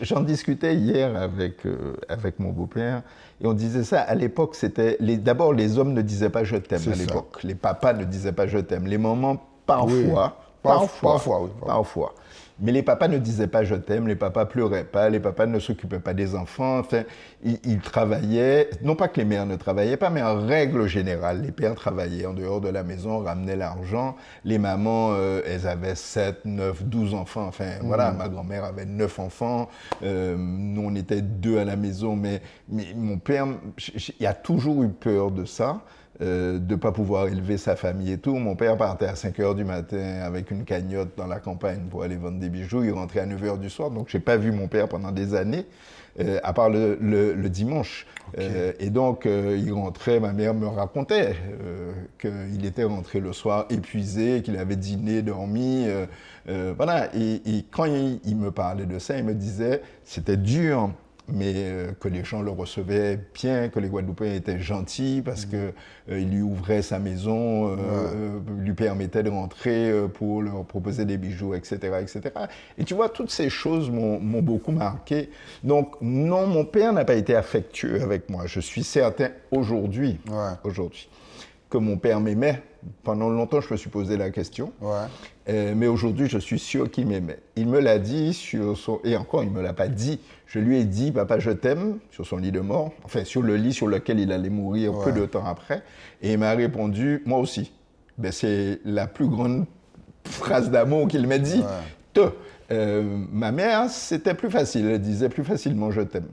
[SPEAKER 1] j'en discutais hier avec mon beau-père, et on disait ça, à l'époque, c'était... D'abord, les hommes ne disaient pas « je t'aime » à l'époque. Les papas ne disaient pas « je t'aime ». Les mamans, parfois,
[SPEAKER 2] oui. Parfois.
[SPEAKER 1] Mais les papas ne disaient pas « je t'aime », les papas pleuraient pas, les papas ne s'occupaient pas des enfants, enfin, ils travaillaient, non pas que les mères ne travaillaient pas, mais en règle générale, les pères travaillaient en dehors de la maison, ramenaient l'argent, les mamans, elles avaient 7, 9, 12 enfants, enfin, voilà, ma grand-mère avait 9 enfants, nous on était 2 à la maison, mais mon père, il a toujours eu peur de ça. De ne pas pouvoir élever sa famille et tout. Mon père partait à 5 h du matin avec une cagnotte dans la campagne pour aller vendre des bijoux. Il rentrait à 9 h du soir. Donc, je n'ai pas vu mon père pendant des années, à part le dimanche. Okay. Et donc, il rentrait, ma mère me racontait qu'il était rentré le soir épuisé, qu'il avait dîné, dormi. Voilà. Et quand il me parlait de ça, il me disait, c'était dur, mais que les gens le recevaient bien, que les Guadeloupéens étaient gentils parce qu'il lui ouvrait sa maison, lui permettait de rentrer pour leur proposer des bijoux, etc., etc. Et tu vois, toutes ces choses m'ont beaucoup marqué. Donc, non, mon père n'a pas été affectueux avec moi. Je suis certain aujourd'hui, que mon père m'aimait. Pendant longtemps, je me suis posé la question. Mais aujourd'hui, je suis sûr qu'il m'aimait. Il me l'a dit sur son... Et encore, il ne me l'a pas dit. Je lui ai dit, papa, je t'aime, sur son lit de mort. Enfin, sur le lit sur lequel il allait mourir peu de temps après. Et il m'a répondu, moi aussi. Ben, c'est la plus grande phrase d'amour qu'il m'a dit. Ma mère, c'était plus facile. Elle disait plus facilement, je t'aime.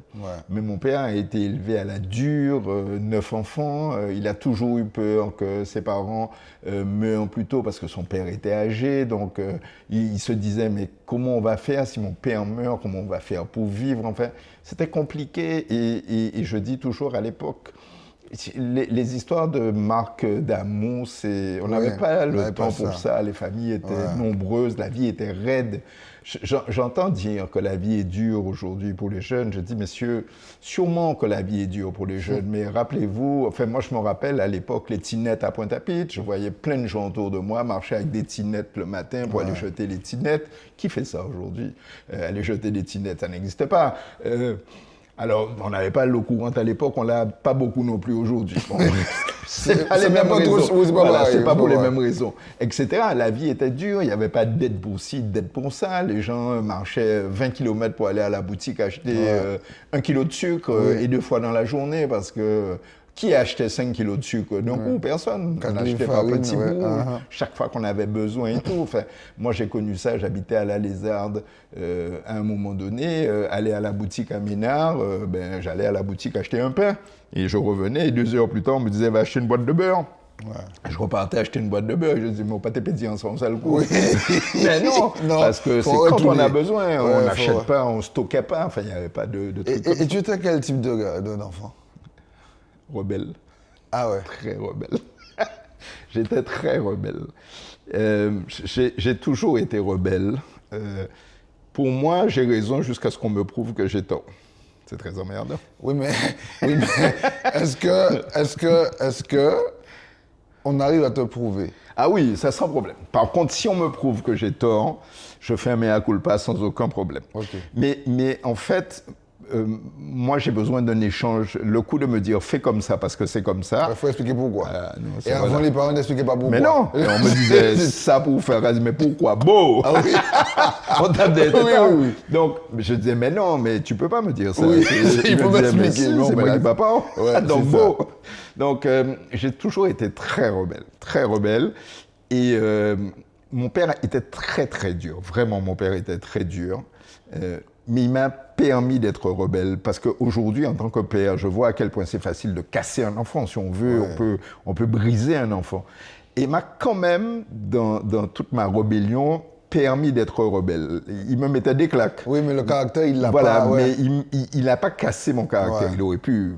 [SPEAKER 1] Mais mon père a été élevé à la dure, 9 enfants. Il a toujours eu peur que ses parents meurent plus tôt parce que son père était âgé. Donc, il se disait, mais comment on va faire si mon père meurt? Comment on va faire pour vivre? Enfin, c'était compliqué. Et je dis toujours à l'époque, les histoires de marques d'amour, on n'avait pas le temps pour ça. Les familles étaient nombreuses, la vie était raide. J'entends dire que la vie est dure aujourd'hui pour les jeunes. Je dis, messieurs, sûrement que la vie est dure pour les jeunes, mais rappelez-vous, enfin moi je me rappelle à l'époque les tinettes à Pointe-à-Pitre, je voyais plein de gens autour de moi marcher avec des tinettes le matin pour aller jeter les tinettes. Qui fait ça aujourd'hui? Aller jeter des tinettes, ça n'existe pas. Alors, on n'avait pas l'eau courante à l'époque, on l'a pas beaucoup non plus aujourd'hui. Bon, c'est pas les mêmes raisons. Voilà, c'est pas pour les mêmes raisons, etc. La vie était dure, il n'y avait pas d'aide pour ci, d'aide pour ça. Les gens marchaient 20 km pour aller à la boutique acheter 1 kilo de sucre et 2 fois dans la journée parce que... Qui achetait 5 kilos de sucre? D'un coup, personne. On n'achetait pas petit bout, chaque fois qu'on avait besoin et tout. Enfin, moi, j'ai connu ça, j'habitais à la Lézarde à un moment donné. Aller à la boutique à Ménard, j'allais à la boutique acheter un pain. Et je revenais, et 2 heures plus tard, on me disait, va acheter une boîte de beurre. Je repartais acheter une boîte de beurre. Je disais, mon pâté pétillant, ça le coup. Mais non, parce que c'est quand on a besoin. On n'achète pas, on ne stockait pas. Enfin, il n'y avait pas de trucs comme ça.
[SPEAKER 2] Et tu étais quel type d'enfant?
[SPEAKER 1] Rebelle.
[SPEAKER 2] Ah ouais.
[SPEAKER 1] Très rebelle. J'étais très rebelle. J'ai toujours été rebelle. Pour moi, j'ai raison jusqu'à ce qu'on me prouve que j'ai tort. C'est très emmerdant.
[SPEAKER 2] Oui, mais est-ce que on arrive à te prouver?
[SPEAKER 1] Ah oui, ça sans problème. Par contre, si on me prouve que j'ai tort, je fais un mea culpa sans aucun problème. Mais en fait... moi, j'ai besoin d'un échange. Le coup de me dire, fais comme ça parce que c'est comme ça.
[SPEAKER 2] Il faut expliquer pourquoi.
[SPEAKER 1] Non,
[SPEAKER 2] et avant, les parents n'expliquaient pas pourquoi.
[SPEAKER 1] Mais non, et on me disait ça pour faire raser, mais pourquoi? Beau.
[SPEAKER 2] Ah oui.
[SPEAKER 1] On tapait oui. Donc, je disais, mais non, mais tu peux pas me dire ça.
[SPEAKER 2] Oui, il faut m'expliquer.
[SPEAKER 1] C'est moi qui papa. Donc, beau.
[SPEAKER 2] Ça.
[SPEAKER 1] Donc, j'ai toujours été très rebelle. Très rebelle. Et mon père était très, très dur. Vraiment, mon père était très dur. mais il m'a permis d'être rebelle. Parce qu'aujourd'hui, en tant que père, je vois à quel point c'est facile de casser un enfant. Si on veut, on peut briser un enfant. Et il m'a quand même, dans toute ma rébellion, permis d'être rebelle. Il me mettait des claques.
[SPEAKER 2] Oui, mais le caractère, il l'a
[SPEAKER 1] voilà,
[SPEAKER 2] pas.
[SPEAKER 1] mais il n'a pas cassé mon caractère.
[SPEAKER 2] Ouais.
[SPEAKER 1] Il aurait pu...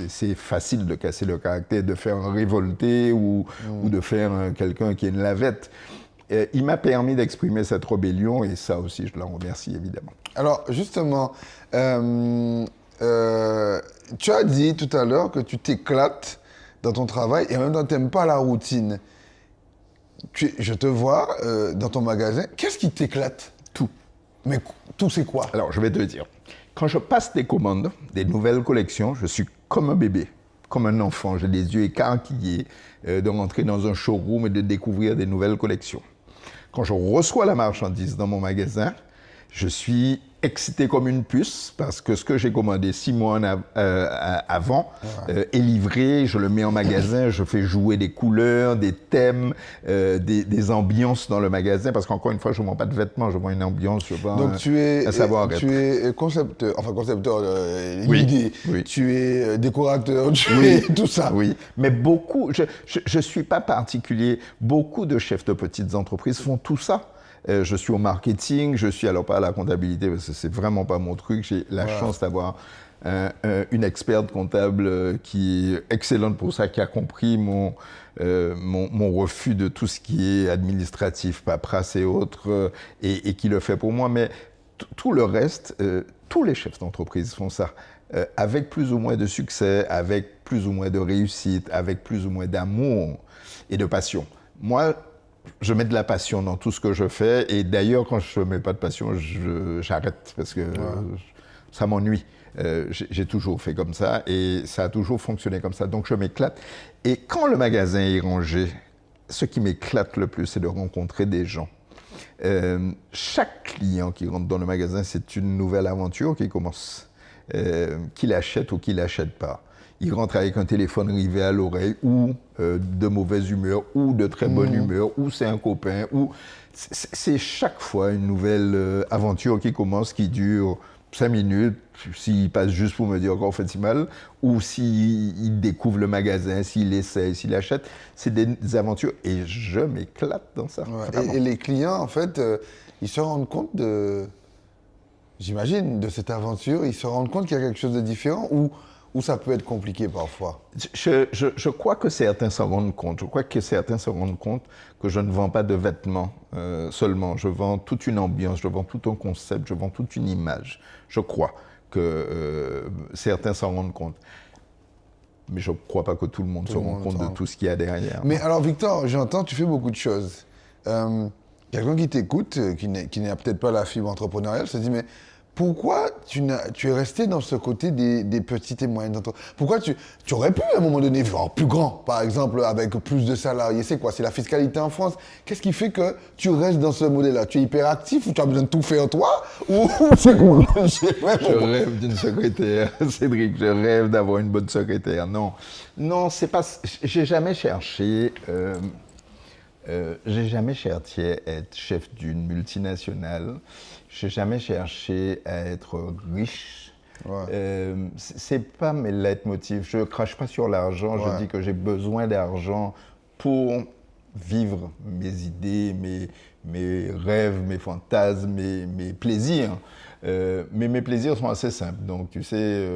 [SPEAKER 1] C'est facile de casser le caractère, de faire un révolté ou de faire quelqu'un qui est une lavette. Il m'a permis d'exprimer cette rébellion et ça aussi, je l'en remercie évidemment.
[SPEAKER 2] Alors, justement, tu as dit tout à l'heure que tu t'éclates dans ton travail et en même temps, tu n'aimes pas la routine. Je te vois dans ton magasin. Qu'est-ce qui t'éclate?
[SPEAKER 1] Tout.
[SPEAKER 2] Mais tout, c'est quoi?
[SPEAKER 1] Alors, je vais te dire. Quand je passe des commandes, des nouvelles collections, je suis comme un bébé, comme un enfant. J'ai les yeux écarquillés de rentrer dans un showroom et de découvrir des nouvelles collections. Quand je reçois la marchandise dans mon magasin, je suis excité comme une puce parce que ce que j'ai commandé 6 mois avant est livré, je le mets en magasin, je fais jouer des couleurs, des thèmes, des ambiances dans le magasin parce qu'encore une fois, je ne vends pas de vêtements, je vends une ambiance, je vends
[SPEAKER 2] donc tu es concepteur,
[SPEAKER 1] oui,
[SPEAKER 2] l'idée,
[SPEAKER 1] oui.
[SPEAKER 2] Tu es décorateur, tu
[SPEAKER 1] oui,
[SPEAKER 2] es tout ça.
[SPEAKER 1] Oui, mais beaucoup, je ne suis pas particulier, beaucoup de chefs de petites entreprises font tout ça. Je suis au marketing, je suis alors pas à la comptabilité parce que c'est vraiment pas mon truc. J'ai la chance d'avoir une experte comptable qui est excellente pour ça, qui a compris mon refus de tout ce qui est administratif, paperasse et autres, et qui le fait pour moi. Mais tout le reste, tous les chefs d'entreprise font ça. Avec plus ou moins de succès, avec plus ou moins de réussite, avec plus ou moins d'amour et de passion. Moi, je mets de la passion dans tout ce que je fais. Et d'ailleurs, quand je ne mets pas de passion, j'arrête parce que ça m'ennuie. J'ai toujours fait comme ça et ça a toujours fonctionné comme ça. Donc, je m'éclate. Et quand le magasin est rangé, ce qui m'éclate le plus, c'est de rencontrer des gens. Chaque client qui rentre dans le magasin, c'est une nouvelle aventure qui commence. Qu'il achète ou qu'il n'achète pas. Il rentre avec un téléphone rivé à l'oreille, ou de mauvaise humeur, ou de très bonne humeur, ou c'est un copain, ou c'est chaque fois une nouvelle aventure qui commence, qui dure 5 minutes, s'il passe juste pour me dire qu'on fait si mal, ou s'il découvre le magasin, s'il essaie, s'il achète. C'est des aventures et je m'éclate dans ça.
[SPEAKER 2] Ouais. Et les clients, en fait, ils se rendent compte j'imagine, de cette aventure, ils se rendent compte qu'il y a quelque chose de différent ou ça peut être compliqué parfois?
[SPEAKER 1] Je crois que certains s'en rendent compte. Je crois que certains se rendent compte que je ne vends pas de vêtements seulement. Je vends toute une ambiance, je vends tout un concept, je vends toute une image. Je crois que certains s'en rendent compte. Mais je ne crois pas que tout le monde se rende compte de tout ce qu'il y a derrière.
[SPEAKER 2] Mais alors, Victor, j'entends, tu fais beaucoup de choses. Quelqu'un qui t'écoute, qui n'a peut-être pas la fibre entrepreneuriale, se dit, mais pourquoi tu es resté dans ce côté des petites et moyennes entreprises? Pourquoi tu aurais pu, à un moment donné, voir plus grand, par exemple, avec plus de salariés? C'est quoi? C'est la fiscalité en France? Qu'est-ce qui fait que tu restes dans ce modèle-là? Tu es hyperactif ou tu as besoin de tout faire toi? Ou c'est quoi?
[SPEAKER 1] Je rêve d'une secrétaire, Cédric, je rêve d'avoir une bonne secrétaire. Non, c'est pas... J'ai jamais cherché... j'ai jamais cherché à être chef d'une multinationale. J'ai jamais cherché à être riche. Ouais. C'est pas mes leitmotifs. Je crache pas sur l'argent. Je dis que j'ai besoin d'argent pour vivre mes idées, mes rêves, mes fantasmes, mes plaisirs. Mais mes plaisirs sont assez simples. Donc, tu sais,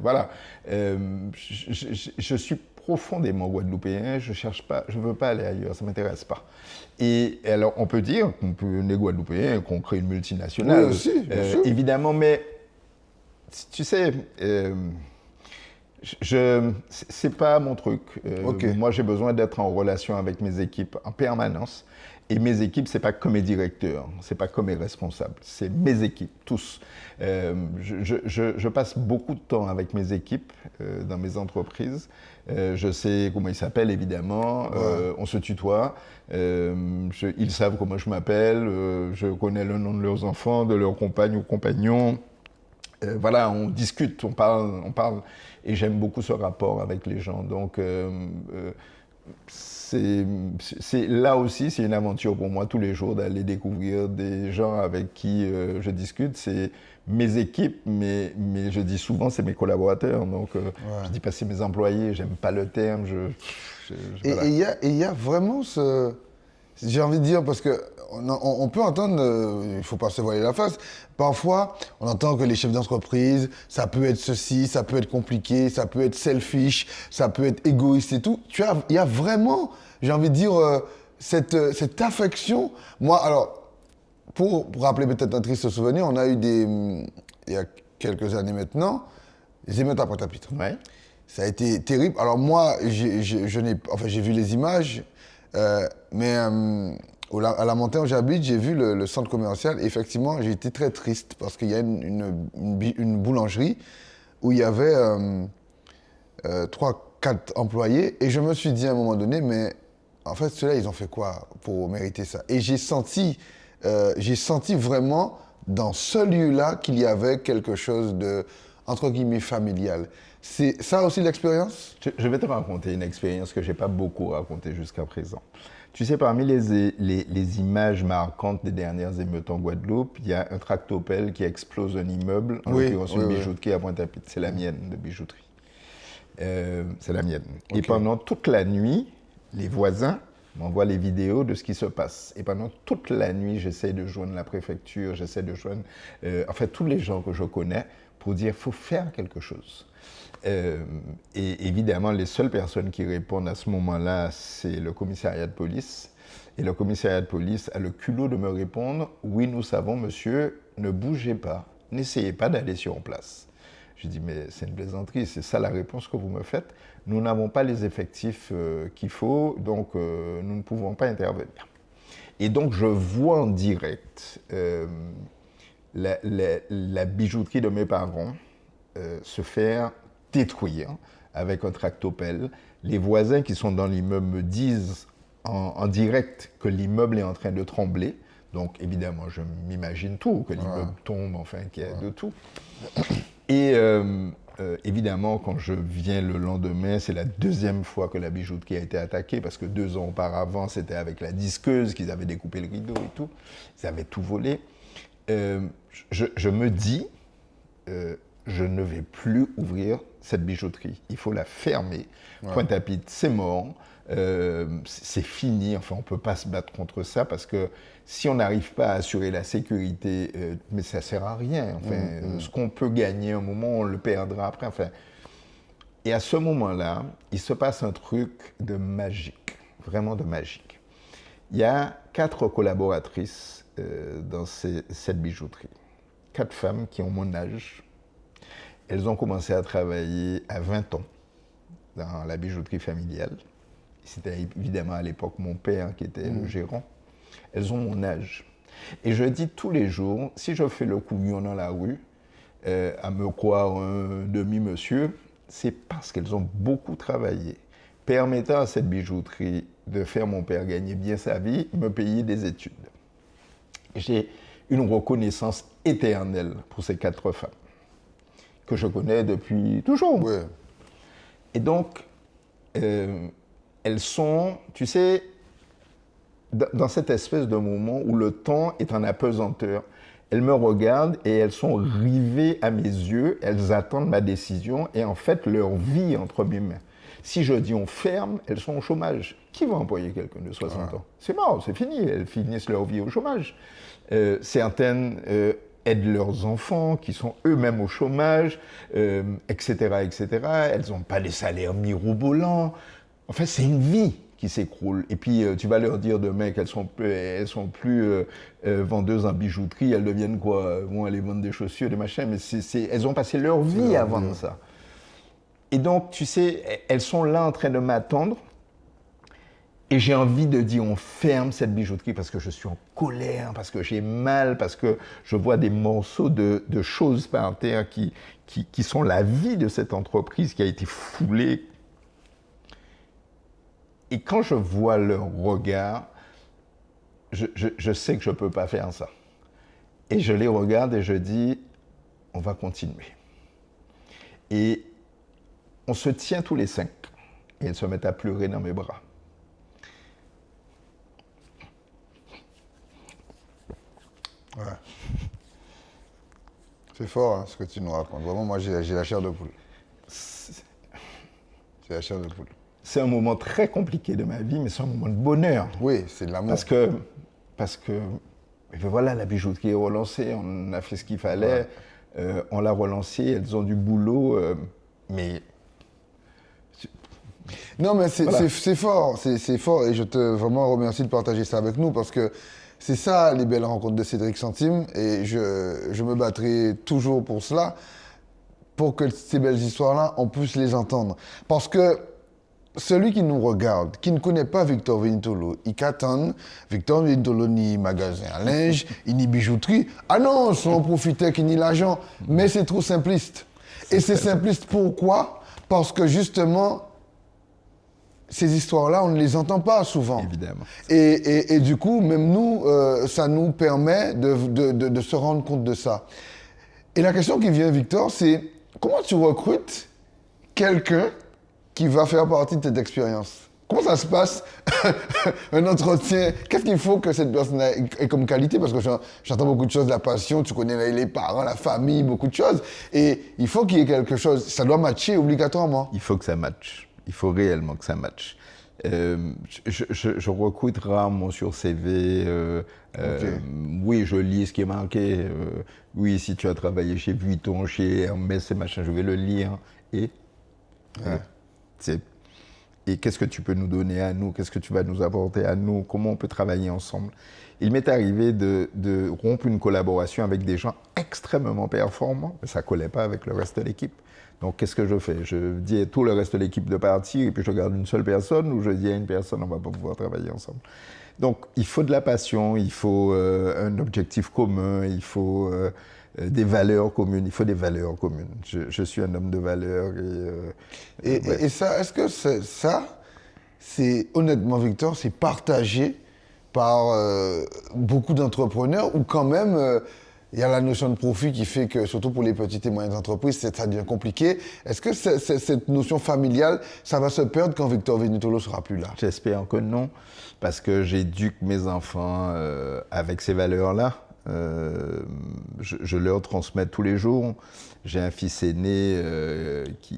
[SPEAKER 1] voilà. Je suis profondément guadeloupéen, je ne veux pas aller ailleurs, ça ne m'intéresse pas. Et alors, on peut dire qu'on est guadeloupéen, qu'on crée une multinationale,
[SPEAKER 2] oui, aussi, bien sûr.
[SPEAKER 1] Évidemment, mais tu sais, c'est pas mon truc. Moi, j'ai besoin d'être en relation avec mes équipes en permanence. Et mes équipes, c'est pas que mes directeurs, c'est pas que mes responsables, c'est mes équipes, tous. Je passe beaucoup de temps avec mes équipes dans mes entreprises. Je sais comment ils s'appellent, évidemment. On se tutoie. Ils savent comment je m'appelle. Je connais le nom de leurs enfants, de leurs compagnes ou compagnons. Voilà, on discute, on parle. Et j'aime beaucoup ce rapport avec les gens. Donc, là aussi, c'est une aventure pour moi tous les jours d'aller découvrir des gens avec qui je discute. C'est mes équipes, mais je dis souvent c'est mes collaborateurs. Donc je dis pas c'est mes employés, j'aime pas le terme.
[SPEAKER 2] Voilà. Et il y a vraiment ce... J'ai envie de dire, parce qu'on peut entendre, il ne faut pas se voiler la face, parfois on entend que les chefs d'entreprise, ça peut être ceci, ça peut être compliqué, ça peut être selfish, ça peut être égoïste et tout. Il y a vraiment, j'ai envie de dire, cette affection. Moi, alors, pour rappeler peut-être un triste souvenir, on a eu il y a quelques années maintenant, les émeutes à Pointe-à-Pitre.
[SPEAKER 1] Ouais.
[SPEAKER 2] Ça a été terrible. Alors moi, j'ai vu les images, mais à la montagne où j'habite, j'ai vu le centre commercial. Et effectivement, j'ai été très triste parce qu'il y a une boulangerie où il y avait 3-4 employés. Et je me suis dit à un moment donné, mais en fait, ceux-là, ils ont fait quoi pour mériter ça? Et j'ai senti vraiment dans ce lieu-là qu'il y avait quelque chose de, entre guillemets, familial. C'est ça aussi l'expérience?
[SPEAKER 1] Je vais te raconter une expérience que je n'ai pas beaucoup racontée jusqu'à présent. Tu sais, parmi les images marquantes des dernières émeutes en Guadeloupe, il y a un tractopelle qui explose un immeuble, en l'occurrence une bijouterie à Pointe-à-Pitre. C'est la mienne de bijouterie. C'est la mienne. Okay. Et pendant toute la nuit, les voisins m'envoient les vidéos de ce qui se passe. Et pendant toute la nuit, j'essaie de joindre la préfecture, j'essaie de joindre tous les gens que je connais pour dire qu'il faut faire quelque chose. Et évidemment, les seules personnes qui répondent à ce moment-là, c'est le commissariat de police. Et le commissariat de police a le culot de me répondre « Oui, nous savons, monsieur, ne bougez pas, n'essayez pas d'aller sur place. » Je dis « Mais c'est une plaisanterie, c'est ça la réponse que vous me faites. Nous n'avons pas les effectifs qu'il faut, donc nous ne pouvons pas intervenir. » Et donc, je vois en direct la bijouterie de mes parents se faire détruire avec un tractopelle. Les voisins qui sont dans l'immeuble me disent en direct que l'immeuble est en train de trembler. Donc évidemment, je m'imagine tout, que l'immeuble tombe, enfin qu'il y a de tout. Et évidemment, quand je viens le lendemain, c'est la deuxième fois que la bijouterie a été attaquée, parce que 2 ans auparavant, c'était avec la disqueuse qu'ils avaient découpé le rideau et tout. Ils avaient tout volé. Je me dis, je ne vais plus ouvrir cette bijouterie. Il faut la fermer. Pointe-à-Pitre, c'est mort. C'est fini. Enfin, on ne peut pas se battre contre ça parce que si on n'arrive pas à assurer la sécurité, mais ça ne sert à rien. Enfin, ce qu'on peut gagner un moment, on le perdra après. Enfin, et à ce moment-là, il se passe un truc de magique, vraiment de magique. Il y a 4 collaboratrices dans cette bijouterie. 4 femmes qui ont mon âge. Elles ont commencé à travailler à 20 ans dans la bijouterie familiale. C'était évidemment à l'époque mon père qui était le gérant. Elles ont mon âge. Et je dis tous les jours, si je fais le couillon dans la rue, à me croire un demi-monsieur, c'est parce qu'elles ont beaucoup travaillé, permettant à cette bijouterie de faire mon père gagner bien sa vie, me payer des études. J'ai une reconnaissance éternelle pour ces 4 femmes, que je connais depuis toujours.
[SPEAKER 2] Ouais.
[SPEAKER 1] Et donc, elles sont, tu sais, dans cette espèce de moment où le temps est en apesanteur. Elles me regardent et elles sont rivées à mes yeux, elles attendent ma décision et en fait, leur vie entre mes mains. Si je dis on ferme, elles sont au chômage. Qui va employer quelqu'un de 60 ans? C'est mort, c'est fini, elles finissent leur vie au chômage. Certaines aident leurs enfants qui sont eux-mêmes au chômage, etc., etc. Elles n'ont pas des salaires mirobolants. En fait, c'est une vie qui s'écroule. Et puis, tu vas leur dire demain qu'elles sont plus vendeuses en bijouterie, elles deviennent quoi? Vont aller vendre des chaussures, des machins, mais elles ont passé leur vie à vendre ça. Et donc, tu sais, elles sont là en train de m'attendre. Et j'ai envie de dire, on ferme cette bijouterie parce que je suis en colère, parce que j'ai mal, parce que je vois des morceaux de choses par terre qui sont la vie de cette entreprise qui a été foulée. Et quand je vois leur regard, je sais que je ne peux pas faire ça. Et je les regarde et je dis, on va continuer. Et on se tient tous les 5. Et elles se mettent à pleurer dans mes bras.
[SPEAKER 2] C'est fort hein, ce que tu nous racontes. Vraiment, moi, j'ai la chair de poule. J'ai la chair de poule.
[SPEAKER 1] C'est un moment très compliqué de ma vie, mais c'est un moment de bonheur.
[SPEAKER 2] Oui, c'est de l'amour.
[SPEAKER 1] Parce que et bien voilà, la bijouterie est relancée, on a fait ce qu'il fallait, on l'a relancée, elles ont du boulot, mais...
[SPEAKER 2] Non, mais c'est fort, c'est fort, et je te vraiment remercie de partager ça avec nous, parce que c'est ça, les belles rencontres de Cédric Centime, et je me battrai toujours pour cela, pour que ces belles histoires-là, on puisse les entendre. Parce que celui qui nous regarde, qui ne connaît pas Victor Vénitolo, il qu'attend Victor Vénitolo ni magasin à linge, ni bijouterie. Ah non, on profitait qu'il ni l'argent. Mais c'est trop simpliste. Et c'est simpliste pourquoi? Parce que justement, ces histoires-là, on ne les entend pas souvent.
[SPEAKER 1] Évidemment.
[SPEAKER 2] Et du coup, même nous, ça nous permet de se rendre compte de ça. Et la question qui vient, Victor, c'est comment tu recrutes quelqu'un qui va faire partie de cette expérience? Comment ça se passe, un entretien? Qu'est-ce qu'il faut que cette personne ait comme qualité? Parce que j'entends beaucoup de choses, la passion, tu connais les parents, la famille, beaucoup de choses. Et il faut qu'il y ait quelque chose. Ça doit matcher obligatoirement.
[SPEAKER 1] Il faut que ça matche. Il faut réellement que ça matche. Je recrute rarement sur CV. Oui, je lis ce qui est marqué. Oui, si tu as travaillé chez Vuitton, chez Hermès et machin, je vais le lire. Et qu'est-ce que tu peux nous donner à nous? Qu'est-ce que tu vas nous apporter à nous? Comment on peut travailler ensemble? Il m'est arrivé de rompre une collaboration avec des gens extrêmement performants, mais ça ne collait pas avec le reste de l'équipe. Donc, qu'est-ce que je fais? Je dis à tout le reste de l'équipe de partir et puis je garde une seule personne, ou je dis à une personne, on ne va pas pouvoir travailler ensemble. Donc, il faut de la passion, il faut un objectif commun, il faut des valeurs communes. Il faut des valeurs communes. Je suis un homme de valeurs.
[SPEAKER 2] Et ça, est-ce que c'est honnêtement, Victor, c'est partagé par beaucoup d'entrepreneurs, ou quand même... il y a la notion de profit qui fait que, surtout pour les petites et moyennes entreprises, ça devient compliqué. Est-ce que cette notion familiale, ça va se perdre quand Victor Vénitolo ne sera plus là?
[SPEAKER 1] J'espère que non, parce que j'éduque mes enfants avec ces valeurs-là. Je leur transmets tous les jours. J'ai un fils aîné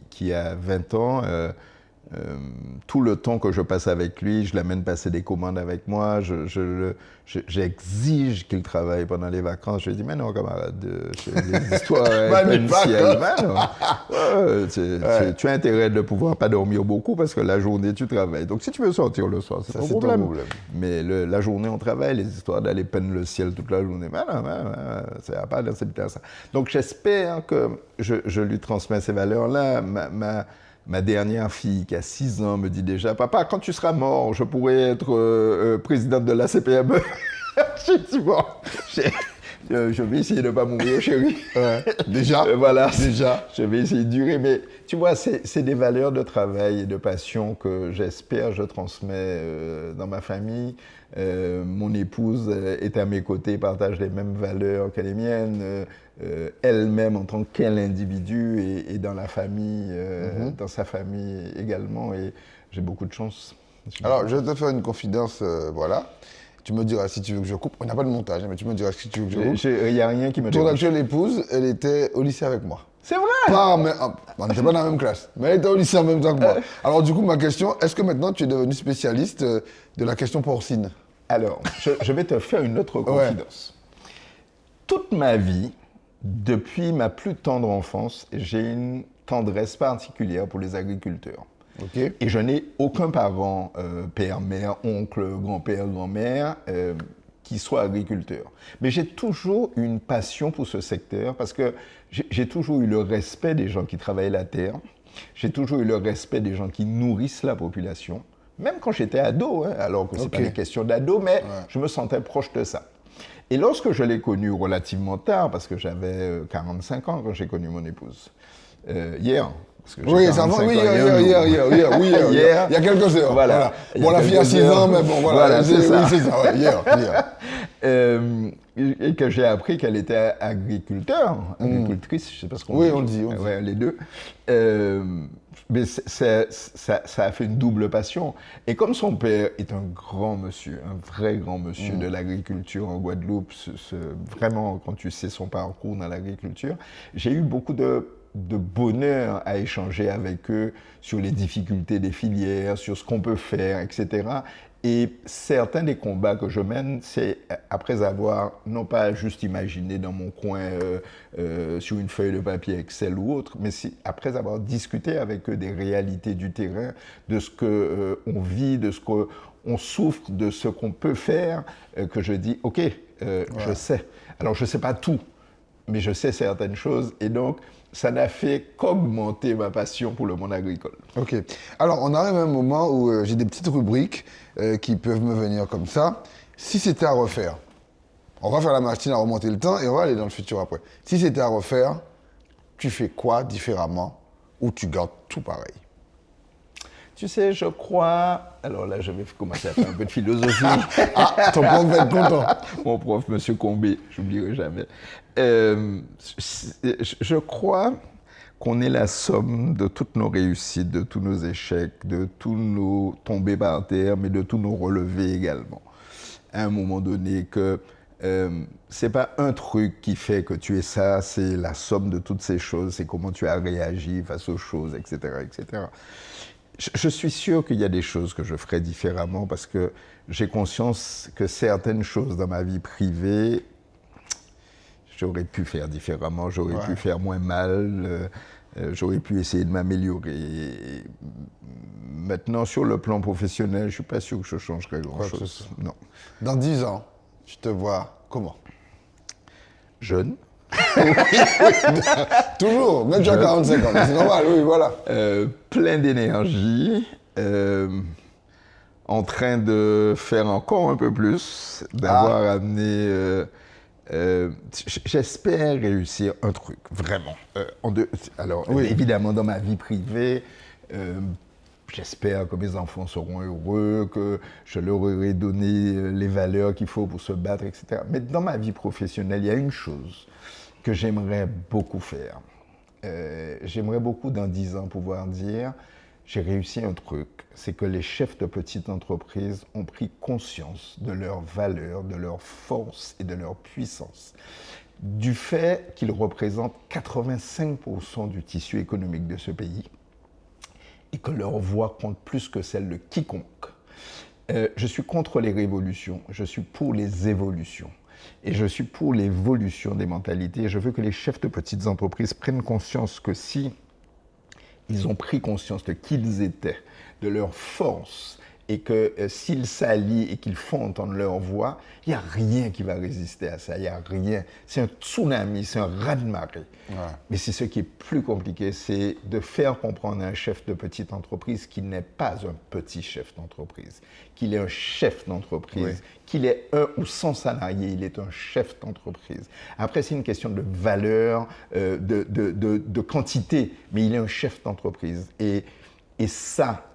[SPEAKER 1] qui a 20 ans. Tout le temps que je passe avec lui, je l'amène passer des commandes avec moi, j'exige qu'il travaille pendant les vacances. Je lui dis, mais non, camarade, des histoires exponentielles. Tu as intérêt de pouvoir pas dormir beaucoup parce que la journée, tu travailles. Donc, si tu veux sortir le soir, c'est ton problème. Mais la journée, on travaille, les histoires d'aller peindre le ciel toute la journée, ça va pas d'accepter ça. Donc, j'espère que je lui transmets ces valeurs-là. Ma dernière fille, qui a 6 ans, me dit déjà, papa, quand tu seras mort, je pourrais être présidente de la CPME. Je dis, bon, je vais essayer de ne pas mourir, chérie.
[SPEAKER 2] Déjà,
[SPEAKER 1] voilà, déjà, je vais essayer de durer. Mais tu vois, c'est des valeurs de travail et de passion que j'espère je transmets dans ma famille. Mon épouse est à mes côtés, partage les mêmes valeurs que les miennes. Elle-même en tant qu'elle individu et dans la famille, dans sa famille également, et j'ai beaucoup de chance.
[SPEAKER 2] Alors, je vais te faire une confidence, voilà. Tu me diras si tu veux que je coupe. On n'a pas de montage, mais tu me diras si tu veux que je coupe.
[SPEAKER 1] Il n'y a rien qui me
[SPEAKER 2] dérange. Ton actuelle épouse, elle était au lycée avec moi.
[SPEAKER 1] C'est vrai?
[SPEAKER 2] On n'était pas dans la même classe, mais elle était au lycée en même temps que moi. Alors du coup, ma question, est-ce que maintenant tu es devenu spécialiste de la question porcine?
[SPEAKER 1] Alors, je vais te faire une autre confidence. Toute ma vie, depuis ma plus tendre enfance, j'ai une tendresse particulière pour les agriculteurs.
[SPEAKER 2] Okay.
[SPEAKER 1] Et je n'ai aucun parent, père, mère, oncle, grand-père, grand-mère, qui soit agriculteur. Mais j'ai toujours une passion pour ce secteur parce que j'ai toujours eu le respect des gens qui travaillent la terre. J'ai toujours eu le respect des gens qui nourrissent la population. Même quand j'étais ado, alors que ce n'est pas une question d'ado, mais je me sentais proche de ça. Et lorsque je l'ai connue relativement tard, parce que j'avais 45 ans quand j'ai connu mon épouse, hier.
[SPEAKER 2] Oui, ça va, hier. Il y a quelques heures. Voilà. Bon, la fille a 6 ans, mais bon, voilà.
[SPEAKER 1] C'est ça.
[SPEAKER 2] Oui, c'est ça, ouais, hier.
[SPEAKER 1] Et que j'ai appris qu'elle était agricultrice, je ne sais pas ce qu'on dit.
[SPEAKER 2] Oui, on dit.
[SPEAKER 1] Ouais, les deux. Mais ça a fait une double passion. Et comme son père est un grand monsieur, un vrai grand monsieur de l'agriculture en Guadeloupe, vraiment, quand tu sais son parcours dans l'agriculture, j'ai eu beaucoup de bonheur à échanger avec eux sur les difficultés des filières, sur ce qu'on peut faire, etc. Et certains des combats que je mène, c'est après avoir, non pas juste imaginé dans mon coin sur une feuille de papier Excel ou autre, mais après avoir discuté avec eux des réalités du terrain, de ce qu'on vit, de ce qu'on souffre, de ce qu'on peut faire, que je dis, OK, je sais. Alors, je ne sais pas tout, mais je sais certaines choses. Et donc, ça n'a fait qu'augmenter ma passion pour le monde agricole.
[SPEAKER 2] Ok. Alors, on arrive à un moment où j'ai des petites rubriques qui peuvent me venir comme ça. Si c'était à refaire, on va faire la machine à remonter le temps et on va aller dans le futur après. Si c'était à refaire, tu fais quoi différemment ou tu gardes tout pareil?
[SPEAKER 1] Tu sais, je crois... Alors là, je vais commencer à faire un peu de philosophie.
[SPEAKER 2] Ah, ton prof va être content.
[SPEAKER 1] Mon prof, M. Combé, j'oublierai jamais. Je crois qu'on est la somme de toutes nos réussites, de tous nos échecs, de tous nos tombées par terre, mais de tous nos relevés également. À un moment donné, que c'est pas un truc qui fait que tu es ça, c'est la somme de toutes ces choses, c'est comment tu as réagi face aux choses, etc., etc. Je suis sûr qu'il y a des choses que je ferais différemment parce que j'ai conscience que certaines choses dans ma vie privée, j'aurais pu faire différemment, j'aurais pu faire moins mal, j'aurais pu essayer de m'améliorer. Maintenant, sur le plan professionnel, je ne suis pas sûr que je changerais grand-chose. Non.
[SPEAKER 2] Dans 10 ans, tu te vois comment?
[SPEAKER 1] Jeune.
[SPEAKER 2] Toujours, même déjà 45 ans, c'est normal, oui, voilà.
[SPEAKER 1] Plein d'énergie, en train de faire encore un peu plus, d'avoir amené... j'espère réussir un truc, vraiment. Alors, évidemment, dans ma vie privée, j'espère que mes enfants seront heureux, que je leur aurai donné les valeurs qu'il faut pour se battre, etc. Mais dans ma vie professionnelle, il y a une chose que j'aimerais beaucoup faire. J'aimerais beaucoup, dans 10 ans, pouvoir dire j'ai réussi un truc. C'est que les chefs de petites entreprises ont pris conscience de leurs valeurs, de leur force et de leur puissance. Du fait qu'ils représentent 85% du tissu économique de ce pays et que leur voix compte plus que celle de quiconque. Je suis contre les révolutions, je suis pour les évolutions. Et je suis pour l'évolution des mentalités. Je veux que les chefs de petites entreprises prennent conscience que si ils ont pris conscience de qui ils étaient, de leur force, et que s'ils s'allient et qu'ils font entendre leur voix, il n'y a rien qui va résister à ça, il n'y a rien. C'est un tsunami, c'est un raz-de-marée. Ouais. Mais c'est ce qui est plus compliqué, c'est de faire comprendre à un chef de petite entreprise qu'il n'est pas un petit chef d'entreprise, qu'il est un chef d'entreprise, qu'il est 1 ou 100 salariés, il est un chef d'entreprise. Après, c'est une question de valeur, de quantité, mais il est un chef d'entreprise. Et ça,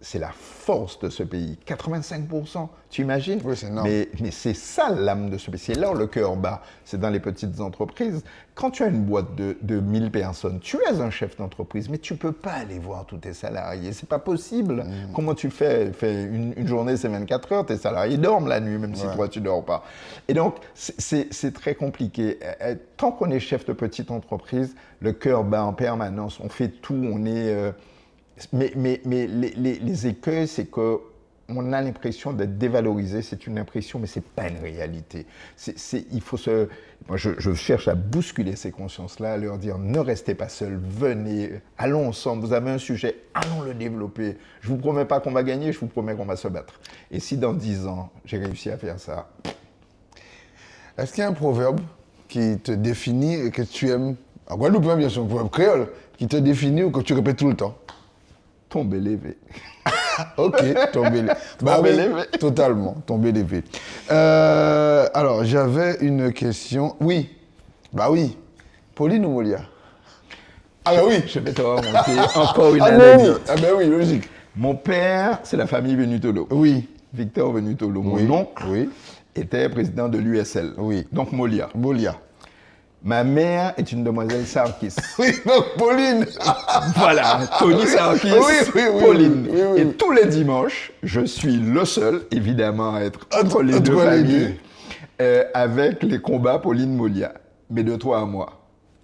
[SPEAKER 1] c'est la force de ce pays. 85%, tu imagines?
[SPEAKER 2] Oui, c'est énorme.
[SPEAKER 1] Mais c'est ça l'âme de ce pays. C'est là où le cœur bat. C'est dans les petites entreprises. Quand tu as une boîte de 1000 personnes, tu es un chef d'entreprise, mais tu ne peux pas aller voir tous tes salariés. Ce n'est pas possible. Comment tu fais une journée, c'est 24 heures. Tes salariés dorment la nuit, même si toi, tu ne dors pas. Et donc, c'est très compliqué. Tant qu'on est chef de petite entreprise, le cœur bat en permanence. On fait tout. On est... Mais les écueils, c'est qu'on a l'impression d'être dévalorisé, c'est une impression, mais ce n'est pas une réalité. Moi, je cherche à bousculer ces consciences-là, à leur dire, ne restez pas seuls, venez, allons ensemble, vous avez un sujet, allons le développer. Je ne vous promets pas qu'on va gagner, je vous promets qu'on va se battre. Et si dans 10 ans, j'ai réussi à faire ça...
[SPEAKER 2] Est-ce qu'il y a un proverbe qui te définit et que tu aimes, en Guadeloupe, bien sûr, un proverbe créole, qui te définit ou que tu répètes tout le temps?
[SPEAKER 1] Tomber lévé.
[SPEAKER 2] Ok, tomber lévé.
[SPEAKER 1] Tomber lévé.
[SPEAKER 2] Totalement, tomber lévé. Alors, j'avais une question. Oui, oui. Pauline ou Molia? Ah ben oui.
[SPEAKER 1] Je vais te remonter encore une anecdote.
[SPEAKER 2] Ah ben oui, logique.
[SPEAKER 1] Mon père, c'est la famille Venutolo.
[SPEAKER 2] Oui.
[SPEAKER 1] Victor Venutolo. Mon oncle était président de l'USL.
[SPEAKER 2] Oui.
[SPEAKER 1] Donc Molia.
[SPEAKER 2] Molia.
[SPEAKER 1] Ma mère est une demoiselle Sarkis.
[SPEAKER 2] Oui, donc Pauline.
[SPEAKER 1] Voilà, Tony Sarkis,
[SPEAKER 2] Oui,
[SPEAKER 1] Pauline.
[SPEAKER 2] oui.
[SPEAKER 1] Et tous les dimanches, je suis le seul, évidemment, à être entre les deux
[SPEAKER 2] Entre les
[SPEAKER 1] familles, avec les combats Pauline-Molia. Mais de toi à moi.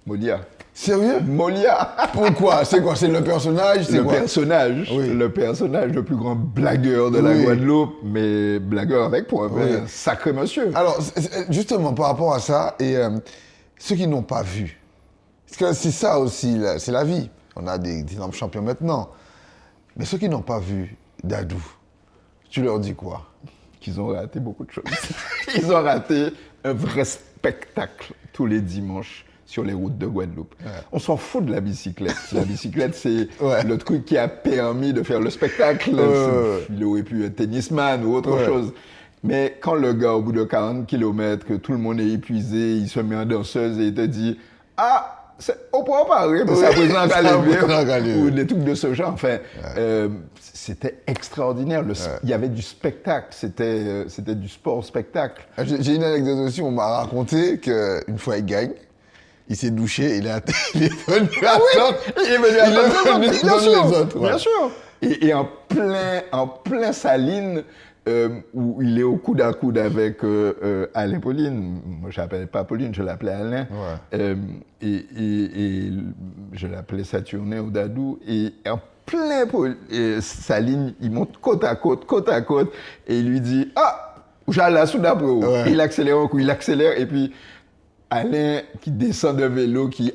[SPEAKER 1] Molia.
[SPEAKER 2] Sérieux?
[SPEAKER 1] Molia.
[SPEAKER 2] Pourquoi? C'est quoi? C'est le personnage? C'est quoi?
[SPEAKER 1] Le personnage le plus grand blagueur de la
[SPEAKER 2] Oui.
[SPEAKER 1] Guadeloupe, mais blagueur avec pour un
[SPEAKER 2] Oui.
[SPEAKER 1] sacré monsieur.
[SPEAKER 2] Alors, justement, par rapport à ça, et ceux qui n'ont pas vu, parce que c'est ça aussi, c'est la vie. On a des énormes champions maintenant. Mais ceux qui n'ont pas vu Dadou, tu leur dis quoi?
[SPEAKER 1] Qu'ils ont raté beaucoup de choses. Ils ont raté un vrai spectacle tous les dimanches sur les routes de Guadeloupe. Ouais. On s'en fout de la bicyclette. La bicyclette, c'est le truc qui a permis de faire le spectacle. Il aurait pu être tennisman ou autre chose. Mais quand le gars, au bout de 40 km, que tout le monde est épuisé, il se met en danseuse et il te dit « Ah, on pourra parler de ça présent à ou des trucs de ce genre. » Enfin, c'était extraordinaire. Il y avait du spectacle. C'était du sport-spectacle.
[SPEAKER 2] J'ai une anecdote aussi. On m'a raconté qu'une fois, il gagne. Il s'est douché, il est venu attendre.
[SPEAKER 1] Il est venu attendre
[SPEAKER 2] les autres.
[SPEAKER 1] Bien sûr. Et en plein Saline, où il est au coude à coude avec Alain Pauline. Moi, je ne l'appelais pas Pauline, je l'appelais Alain. Ouais. Et je l'appelais Saturnin ou Dadou. Et en plein Saline, il monte côte à côte, et il lui dit « Ah, j'allais sous d'après. Ouais. » Il accélère un coup, et puis Alain qui descend de vélo, qui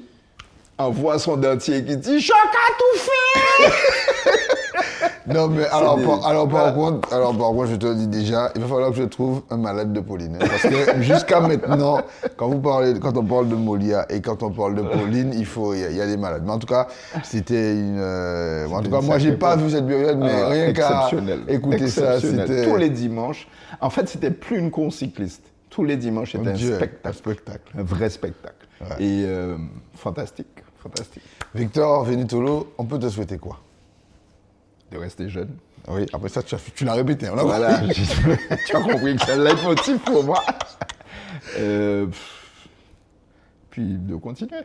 [SPEAKER 1] envoie son dentier, qui dit « Choc à tout fait !»
[SPEAKER 2] Non, mais alors par contre, je te le dis déjà, il va falloir que je trouve un malade de Pauline. Hein, parce que jusqu'à maintenant, quand on parle de Molia et quand on parle de Pauline, il y a des malades. Mais en tout cas, c'était en tout cas, moi, j'ai pas vu cette période, mais rien qu'à écouter ça, c'était...
[SPEAKER 1] Tous les dimanches, en fait, c'était plus une course cycliste. Tous les dimanches, c'était un spectacle. Un vrai spectacle. Ouais. Et fantastique.
[SPEAKER 2] Victor Venitolo, on peut te souhaiter quoi?
[SPEAKER 1] De rester jeune.
[SPEAKER 2] Oui, après ça, tu l'as répété.
[SPEAKER 1] Voilà, tu as compris que c'est le leitmotiv pour moi. Puis de continuer.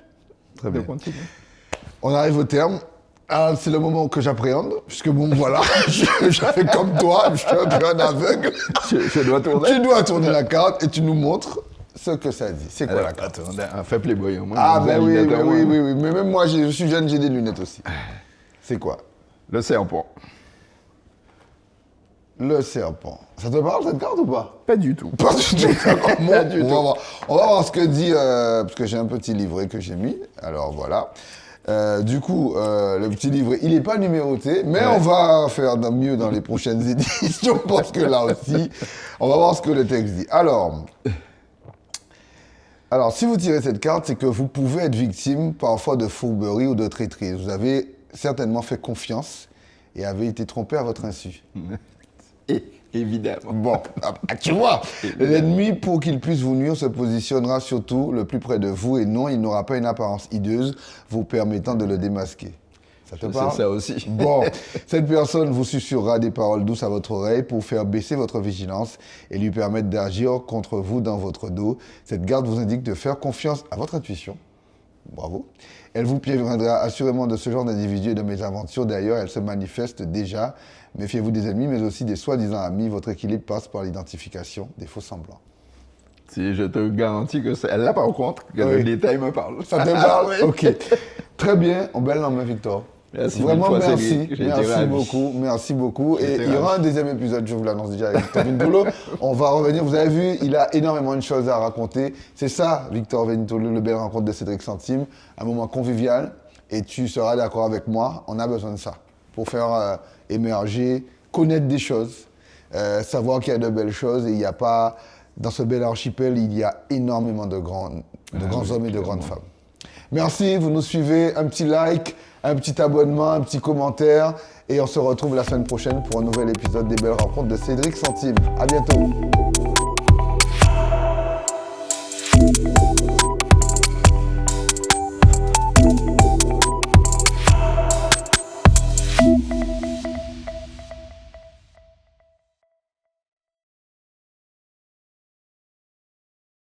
[SPEAKER 2] Très bien. On arrive au terme. Alors, c'est le moment que j'appréhende, puisque bon, voilà, je fais comme toi, je suis un peu un aveugle.
[SPEAKER 1] Je dois tourner.
[SPEAKER 2] Tu dois tourner la carte et tu nous montres ce que ça dit. C'est quoi la carte?
[SPEAKER 1] Un fait Playboy au moins.
[SPEAKER 2] Ah, ben oui. Mais même moi, je suis jeune, j'ai des lunettes aussi. C'est quoi?
[SPEAKER 1] Le serpent.
[SPEAKER 2] Le serpent. Ça te parle cette carte ou pas?
[SPEAKER 1] Pas du tout.
[SPEAKER 2] Pas du tout. Pas du tout. On va voir ce que dit, parce que j'ai un petit livret que j'ai mis. Alors voilà. Du coup, le petit livret, il n'est pas numéroté, mais on va faire mieux dans les prochaines éditions parce que là aussi, on va voir ce que le texte dit. Alors, si vous tirez cette carte, c'est que vous pouvez être victime parfois de fourberie ou de traîtrise. Vous avez certainement fait confiance et avez été trompé à votre insu.
[SPEAKER 1] Évidemment.
[SPEAKER 2] Bon, tu vois, l'ennemi, pour qu'il puisse vous nuire, se positionnera surtout le plus près de vous et non, il n'aura pas une apparence hideuse vous permettant de le démasquer. Ça te parle?
[SPEAKER 1] C'est ça aussi.
[SPEAKER 2] Bon, cette personne vous susurrera des paroles douces à votre oreille pour faire baisser votre vigilance et lui permettre d'agir contre vous dans votre dos. Cette garde vous indique de faire confiance à votre intuition. Bravo. Elle vous préviendra assurément de ce genre d'individu et de mésaventures. D'ailleurs, elle se manifeste déjà. Méfiez-vous des ennemis, mais aussi des soi-disant amis. Votre équilibre passe par l'identification des faux semblants.
[SPEAKER 1] Si je te garantis que c'est... Là, par contre, que le détail me parle.
[SPEAKER 2] Ça te parle? Ok. Très bien. On belle la main, Victor.
[SPEAKER 1] Merci.
[SPEAKER 2] Vraiment, merci. Merci beaucoup. Et il y aura un deuxième épisode, je vous l'annonce déjà, avec Victor Venitolo. On va revenir. Vous avez vu, il a énormément de choses à raconter. C'est ça, Victor Venitolo, le belle rencontre de Cédric Centime. Un moment convivial. Et tu seras d'accord avec moi, on a besoin de ça pour faire émerger, connaître des choses, savoir qu'il y a de belles choses. Et il n'y a pas, dans ce bel archipel, il y a énormément de grands hommes et de grandes femmes. Merci, vous nous suivez, un petit like, un petit abonnement, un petit commentaire. Et on se retrouve la semaine prochaine pour un nouvel épisode des Belles Rencontres de Cédric Centime. À bientôt.